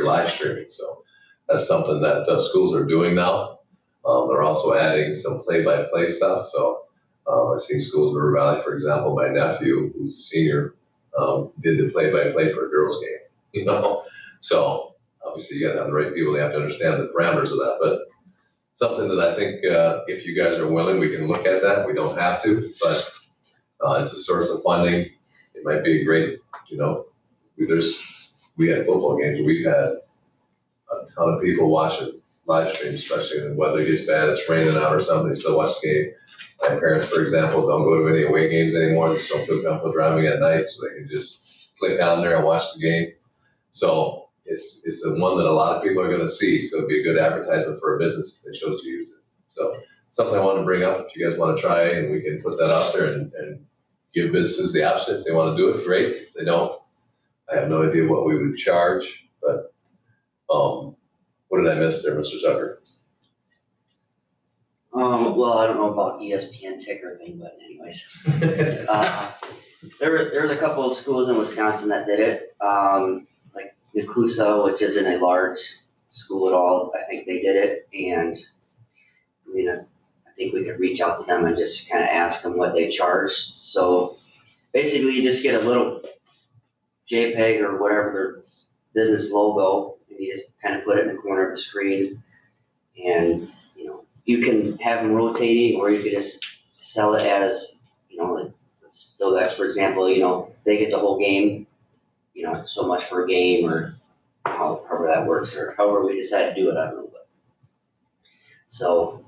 live streaming. So that's something that schools are doing now. They're also adding some play-by-play stuff. So I've seen schools in River Valley, for example, my nephew, who's a senior, did the play-by-play for a girls' game, So obviously you gotta have the right people, they have to understand the parameters of that, but something that I think, if you guys are willing, we can look at that. We don't have to, but it's a source of funding. It might be a great, we had football games, we've had a ton of people watch it live stream, especially when the weather gets bad, it's raining out or something, they still watch the game. My parents, for example, don't go to any away games anymore, they just don't feel comfortable driving at night, so they can just click on there and watch the game. So it's the one that a lot of people are gonna see, so it'd be a good advertisement for a business if they chose to use it. So something I wanted to bring up, if you guys wanna try, and we can put that out there and give businesses the option. If they wanna do it, great. If they don't, I have no idea what we would charge, but, what did I miss there, Mr. Zucker? Well, I don't know about ESPN ticker thing, but anyways. There's a couple of schools in Wisconsin that did it, like Nacusa, which isn't a large school at all, I think they did it, and I think we could reach out to them and just kind of ask them what they charge. So basically, you just get a little JPEG or whatever their business logo, and you just kind of put it in the corner of the screen, and you can have them rotating, or you could just sell it as, let's So that's, for example, they get the whole game, so much for a game, or however that works, or however we decide to do it, I don't know, but. So,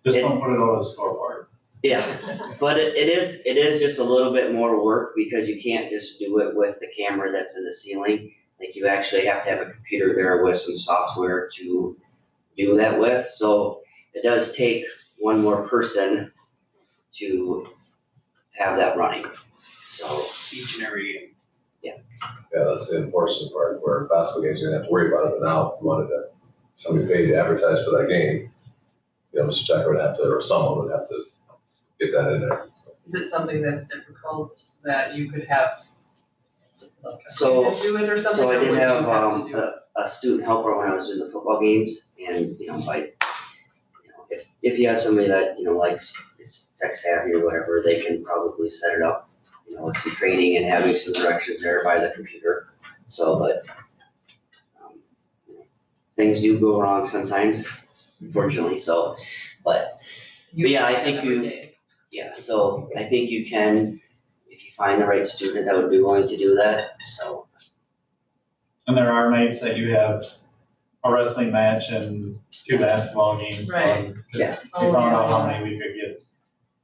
Just don't put it over the scoreboard. yeah, but it is just a little bit more work because you can't just do it with the camera that's in the ceiling. Like you actually have to have a computer there with some software to do that with. So it does take one more person to have that running. So Each and every game. Yeah, that's the unfortunate part, where basketball games, you're gonna have to worry about it, but now if you wanted to, somebody paid to advertise for that game, Mr. Checker would have to, or someone would have to get that in there. Is it something that's difficult that you could have? like, a So- student do it or something? So I or did would you have to do it? a student helper when I was doing the football games, and if you have somebody that likes is tech savvy or whatever, they can probably set it up, with some training and having some directions there by the computer. So, but things do go wrong sometimes, unfortunately. So, but yeah, I think every you- day. yeah, so I think you can, if you find the right student that would be willing to do that. So. And there are nights that you have a wrestling match and 2 basketball games. Right. Yeah. We found out how many we could get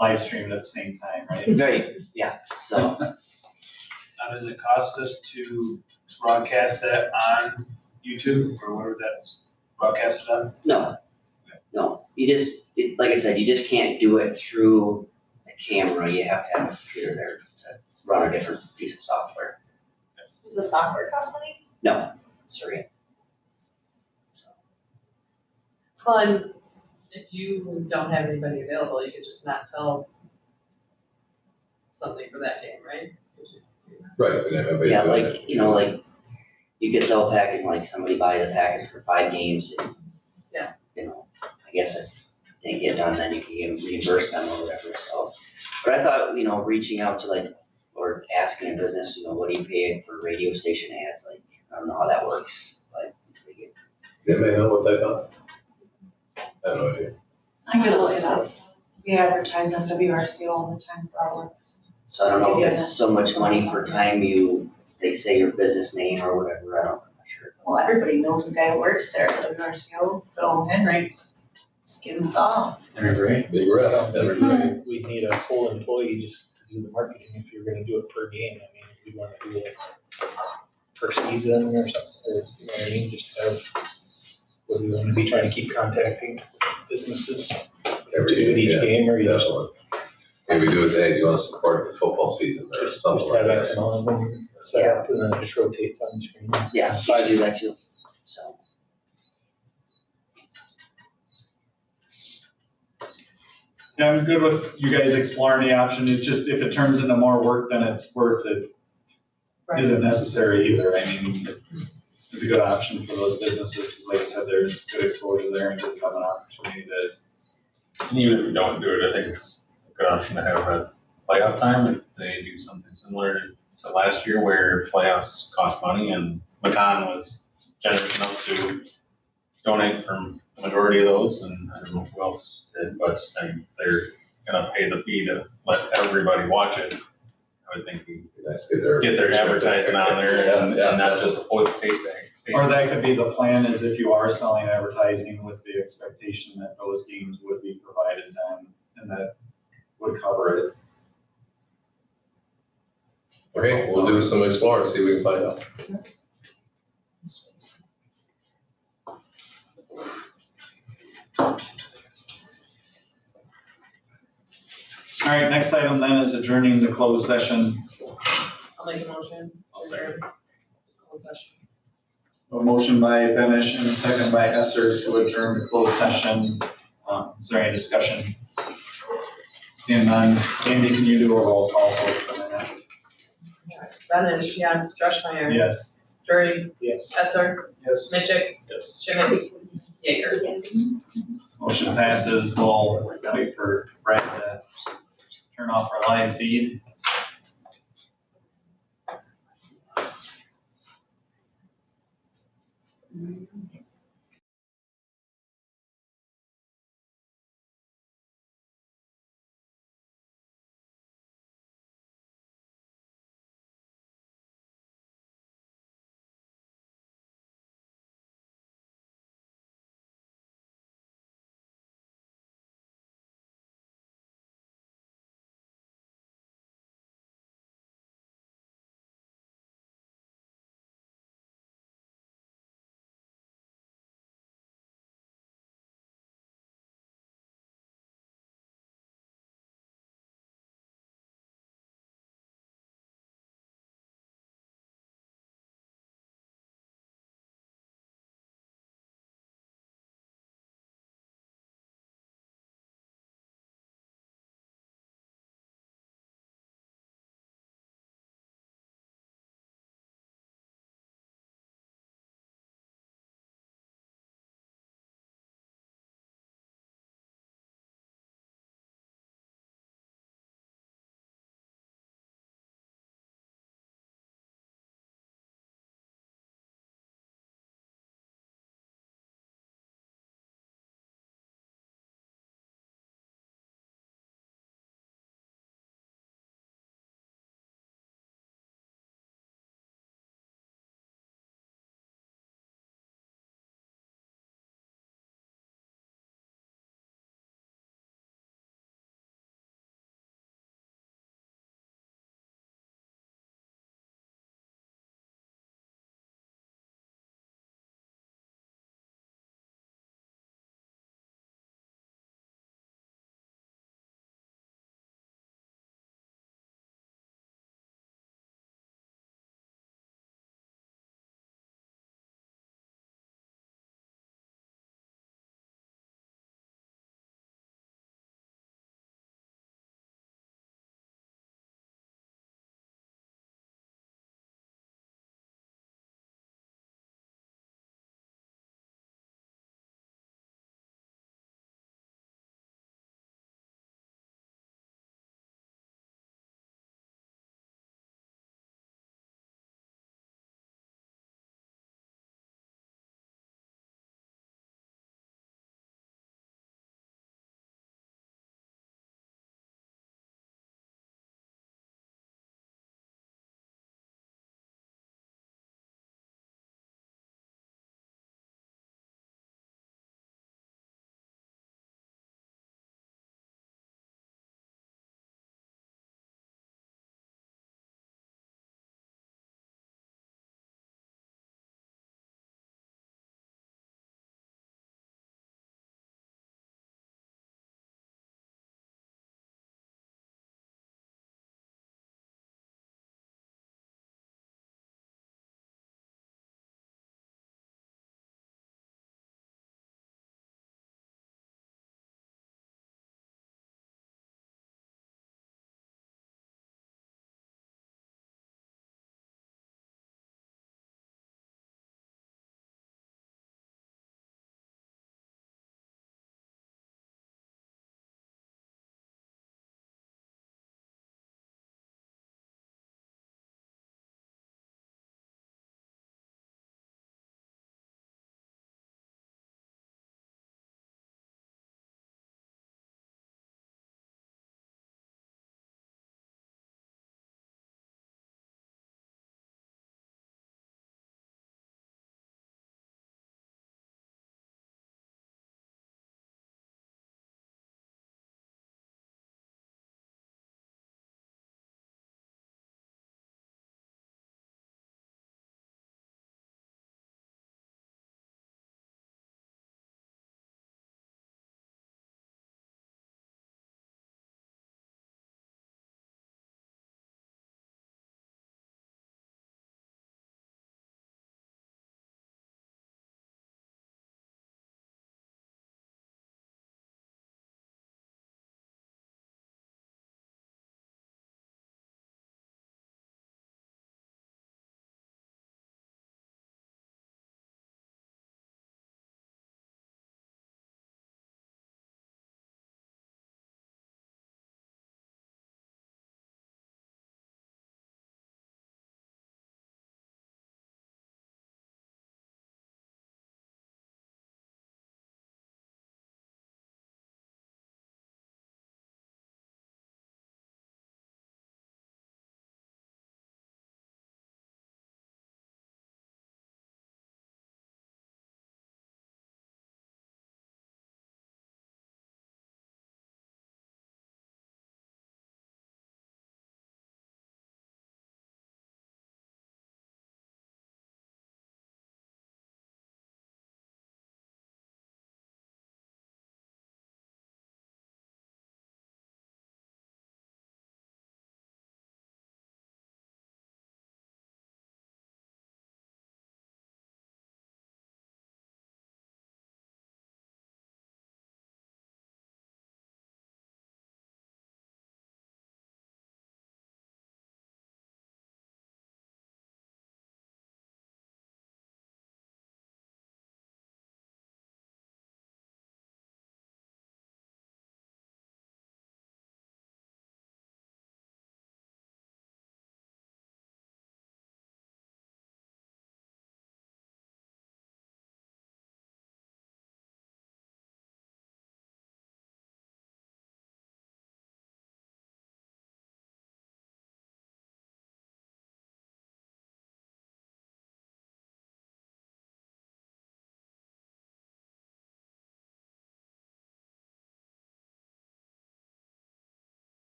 live streamed at the same time, right? Right, yeah, so. Now, does it cost us to broadcast that on YouTube or wherever that's broadcasted on? No, like I said, you just can't do it through the camera, you have to have a computer there to run a different piece of software. Does the software cost money? No, sorry. Well, and if you don't have anybody available, you could just not sell something for that game, right? Right, we have everybody Yeah, doing like, it. like, you could sell a package, like somebody buys a package for 5 games and. Yeah. I guess if they didn't get done, then you can reimburse them or whatever, so. But I thought, reaching out to or asking a business, what do you pay for radio station ads, I don't know how that works, but. Does anybody know what that costs? I have no idea. I could look it up. We advertise on WRC all the time for our work. So I don't know if it's so much money per time they say your business name or whatever, I'm not sure. Well, everybody knows the guy who works there at WRCO, Bill Henry. Just give him a call. Right. Big rep, every day. We need a full employee just to do the marketing if you're gonna do it per game. I mean, if we wanna do it per season or something, or, you know what I mean, just have, what do we wanna be trying to keep contacting businesses Every to do it each yeah, game, or you just, Definitely. Maybe do is, hey, do you want to support the football season or something like have that? X amount of them set up and then it just rotates on the screen. Yeah, you can do that too, so. Yeah, I'm good with you guys exploring the option. It's just, if it turns into more work than it's worth, it isn't necessary either. I mean, it's a good option for those businesses, because like I said, there's good exposure there and gives them an opportunity to. And even if we don't do it, I think it's a good option to have a playoff time if they do something similar to last year where playoffs cost money and Macon was generous enough to donate from the majority of those, and I don't know who else did, but they're gonna pay the fee to let everybody watch it. I would think we Nice to get their advertising on there and not just a face tag. Or that could be the plan, is if you are selling advertising with the expectation that those games would be provided then, and that would cover it. Okay, we'll do some exploring, see if we can find out. All right, next item then is adjourning the closed session. I'll make a motion. to close session. A motion by Benish and a second by Esser to adjourn the closed session. Is there any discussion? Seeing none, Andy, can you do a roll call for a minute? Benish, yes. Josh Meyer. Yes. Drury. Yes. Esser. Yes. Mitchell. Yes. Schmidt. Jaeger. Yes. Motion passes. We'll wait for Brad to turn off our live feed.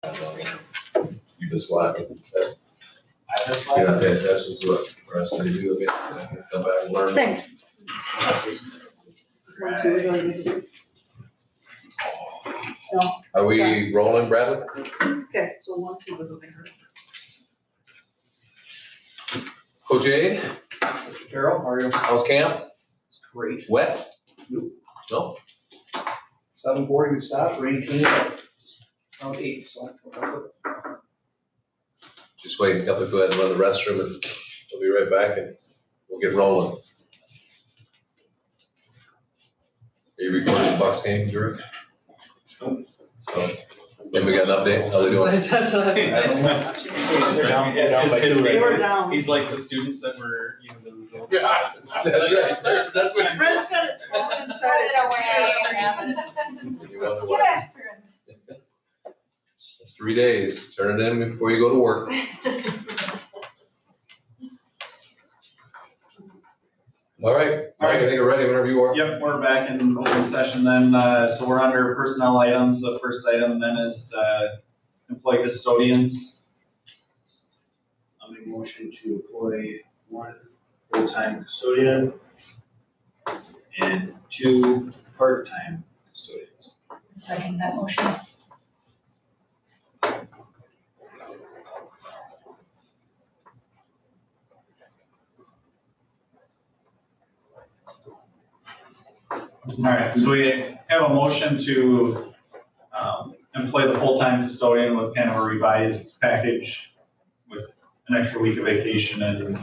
You just slack. I just You're not like, paying attention to what the rest of you do, okay? Come back and learn. Thanks. One, two, we're going to do. Are we rolling, Bradley? Okay, so 1, 2 with the finger. Coach Aid, Carol, how are you? how's camp? Great. Wet? No? 7:40 we stopped, rain came around 8, so. Just wait, up to go ahead and run the restroom and we'll be right back and we'll get rolling. Are you recording the Bucks game, Drew? So, maybe we got an update, how they doing? That's what I was I don't saying. know. They're down by 2 right They were now. down. He's like the students that were, you know, the results. Yeah, that's right, that's what. Fred's got it small inside his You wonder Get what? after him. It's 3 days, turn it in before you go to work. All right, Mike, I think we're ready whenever you are. Yep, we're back in open session then, so we're under personnel items. The first item then is employee custodians. I'll make a motion to employ 1 full-time custodian and 2 part-time custodians. Second that motion. All right, so we have a motion to employ the full-time custodian with kind of a revised package with an extra week of vacation and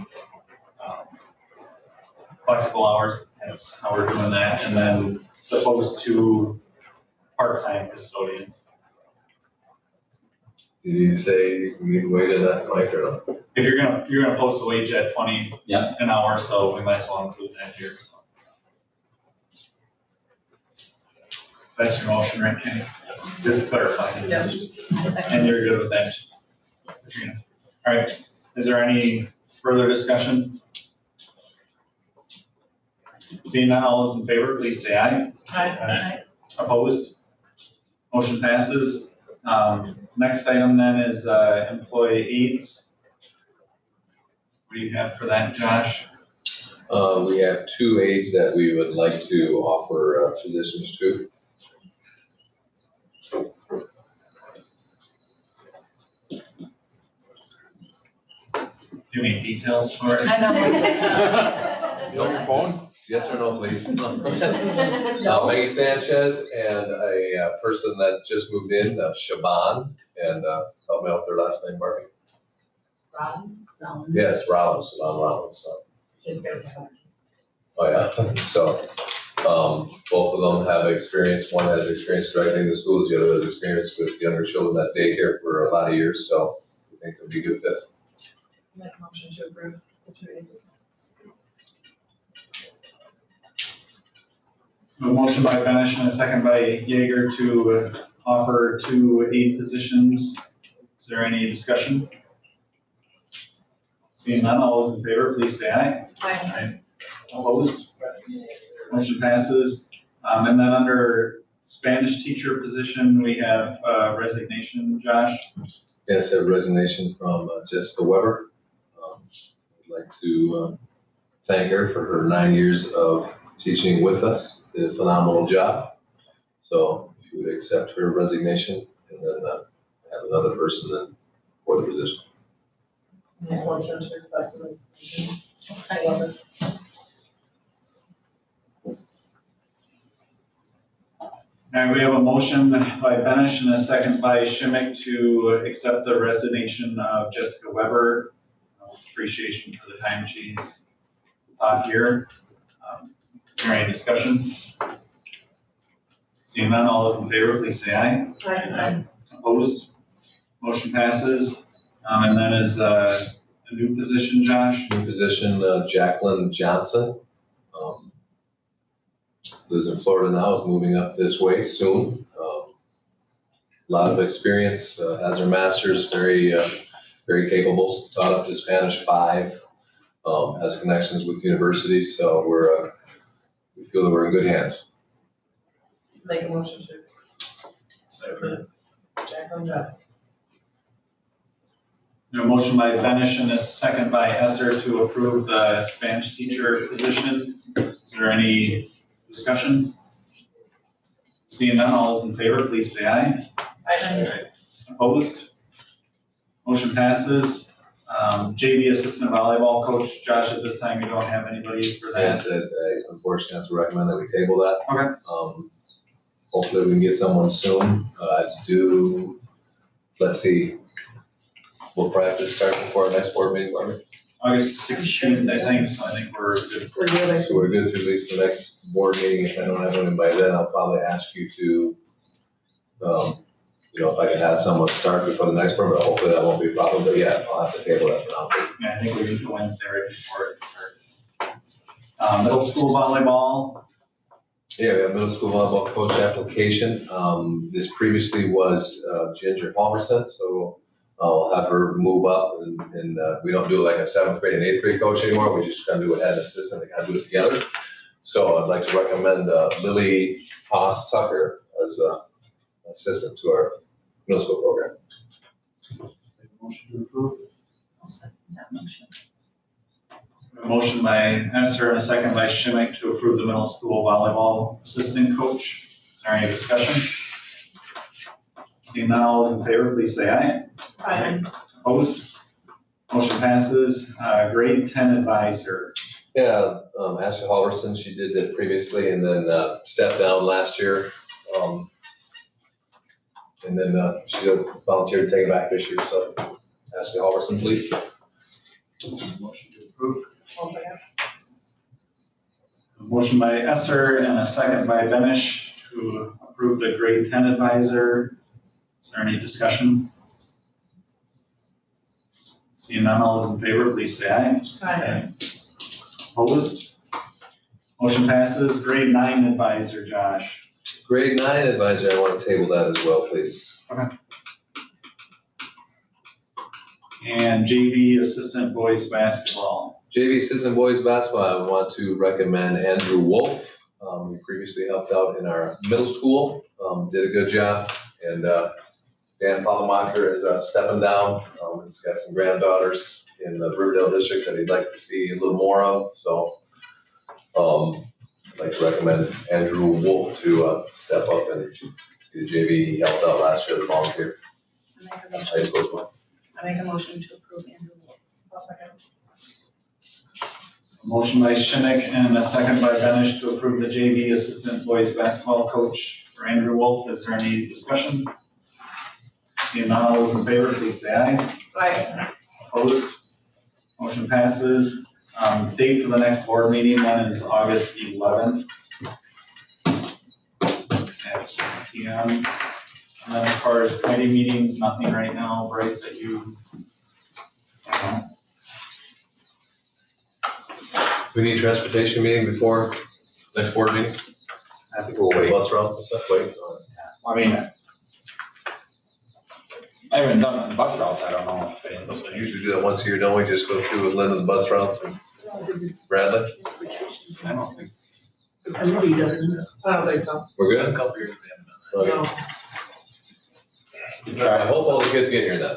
flexible hours. That's how we're doing that. And then opposed to part-time custodians. Did you say we need to wait in that, Mike, or not? If you're gonna post a wage at 20 an hour, so we might as well include that here, so. That's your motion, right, Kenny? Just clarifying. Yeah. And you're good with that? Katrina? All right, is there any further discussion? Seeing none, all those in favor, please say aye. Aye. Opposed? Motion passes. Next item then is employee aides. What do you have for that, Josh? We have 2 aides that we would like to offer positions to. Do you need details for it? I know. You on your phone? Yes or no, please? Maggie Sanchez and a person that just moved in, Shaban, and help me out with their last name, Marty. Rollins. Yes, Rollins, Shaban Rollins, so. It's gonna happen. Oh, yeah, so, both of them have experience, one has experience directing the schools, the other has experience with younger children at daycare for a lot of years, so we think it would be a good fit. Make a motion to approve the 2 aides. A motion by Benish and a second by Jaeger to offer 2 aide positions. Is there any discussion? Seeing none, all those in favor, please say aye. Aye. Opposed? Motion passes. And then under Spanish teacher position, we have resignation, Josh. Yes, a resignation from Jessica Weber. I'd like to thank her for her 9 years of teaching with us, did a phenomenal job. So if you would accept her resignation and then have another person then for the position. Make a motion to accept this. Second. All right, we have a motion by Benish and a second by Schimick to accept the resignation of Jessica Weber. Appreciation for the time she's taught here. Is there any discussion? Seeing none, all those in favor, please say aye. Aye. Opposed? Motion passes. And then is a new position, Josh? New position, Jacqueline Johnson. Lives in Florida now, is moving up this way soon. A lot of experience, has her master's, very capable, taught up to Spanish 5, has connections with universities, so we feel that we're in good hands. Make a motion to Second. Jacqueline Jeff. A motion by Benish and a second by Esser to approve the Spanish teacher position. Is there any discussion? Seeing none, all those in favor, please say aye. I, Opposed? Motion passes. JV assistant volleyball coach, Josh, at this time, you don't have anybody for that? Yes, I unfortunately have to recommend that we table that. Okay. Hopefully we can get someone soon. Let's see. Will practice start before our next board meeting, Barbara? August 16th, I think, so I think we're good. We're good, I So we're good to at least the next board meeting. If I don't have one by then, I'll probably ask you to, if I can have someone start before the next board, but hopefully that won't be a problem. But yeah, I'll have to table that for now. Yeah, I think we need the Wednesday right before it starts. Middle school volleyball, Yeah, we have middle school volleyball coach application. This previously was Ginger Palmerson, so I'll have her move up and we don't do like a 7th grade and 8th grade coach anymore. We just kind of do it as an assistant, they kind of do it together. So I'd like to recommend Lily Haas Tucker as an assistant to our middle school program. motion to approve. I'll second that motion. A motion by Esser and a second by Schimick to approve the middle school volleyball assistant coach. Is there any discussion? Seeing none, all those in favor, please say aye. I, Opposed? Motion passes. Grade 10 advisor. Yeah, Ashley Halverson, she did that previously and then stepped down last year. And then she volunteered to take it back this year, so Ashley Halverson, please. Motion to approve. I'll second. A motion by Esser and a second by Benish to approve the grade 10 advisor. Is there any discussion? Seeing none, all those in favor, please say aye. I, Opposed? Motion passes. Grade 9 advisor, Josh. Grade 9 advisor, I want to table that as well, please. And JV assistant boys basketball. JV assistant boys basketball, I want to recommend Andrew Wolf. He previously helped out in our middle school, did a good job. And Dan Palamacher is stepping down. He's got some granddaughters in the Riverdale district that he'd like to see a little more of. So I'd like to recommend Andrew Wolf to step up and do JV. He helped out last year as a volunteer. I make a motion to approve Andrew Wolf. I'll second. A motion by Schimick and a second by Benish to approve the JV assistant boys basketball coach for Andrew Wolf. Is there any discussion? Seeing none, all those in favor, please say aye. I, Opposed? Motion passes. Date for the next board meeting then is August 11th at 6 p.m. And then as far as committee meetings, nothing right now, Bryce, that you, We need transportation meeting before next board meeting? I think we'll wait. Bus routes and stuff, wait. I mean, I haven't done the bus routes, I don't know if they. We usually do that once a year, don't we? Just go through with Lynn and the bus routes and Bradley? I don't think. I really doesn't. I don't think so. We're good? Last couple years we haven't done Okay. No. I hope all the kids get here then.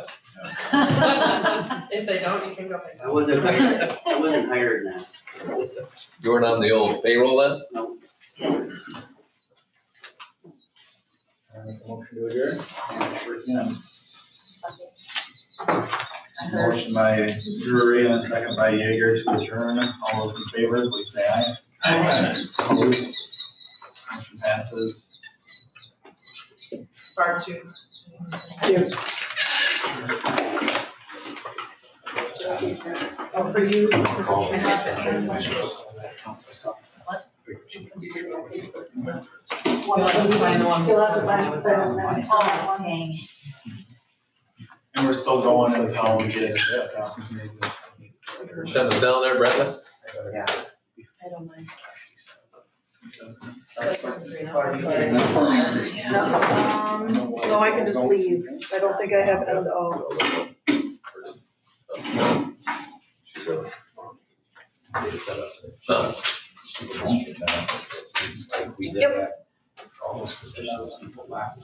If they don't, you can go pick I up. wasn't hired now. You weren't on the old payroll then? No. I make a motion to adjourn. Motion by Drury and a second by Yeager to adjourn. All those in favor, please say aye. I, Opposed? Motion passes. bar two. Oh, for you. You'll have to find the one. You'll have to find the Oh, dang. And we're still going until we get. Shutting us down there, Bradley? I don't mind. No, I can just leave. I don't think I have end all. She's really. We did Yep. that. All those positions, people laughed.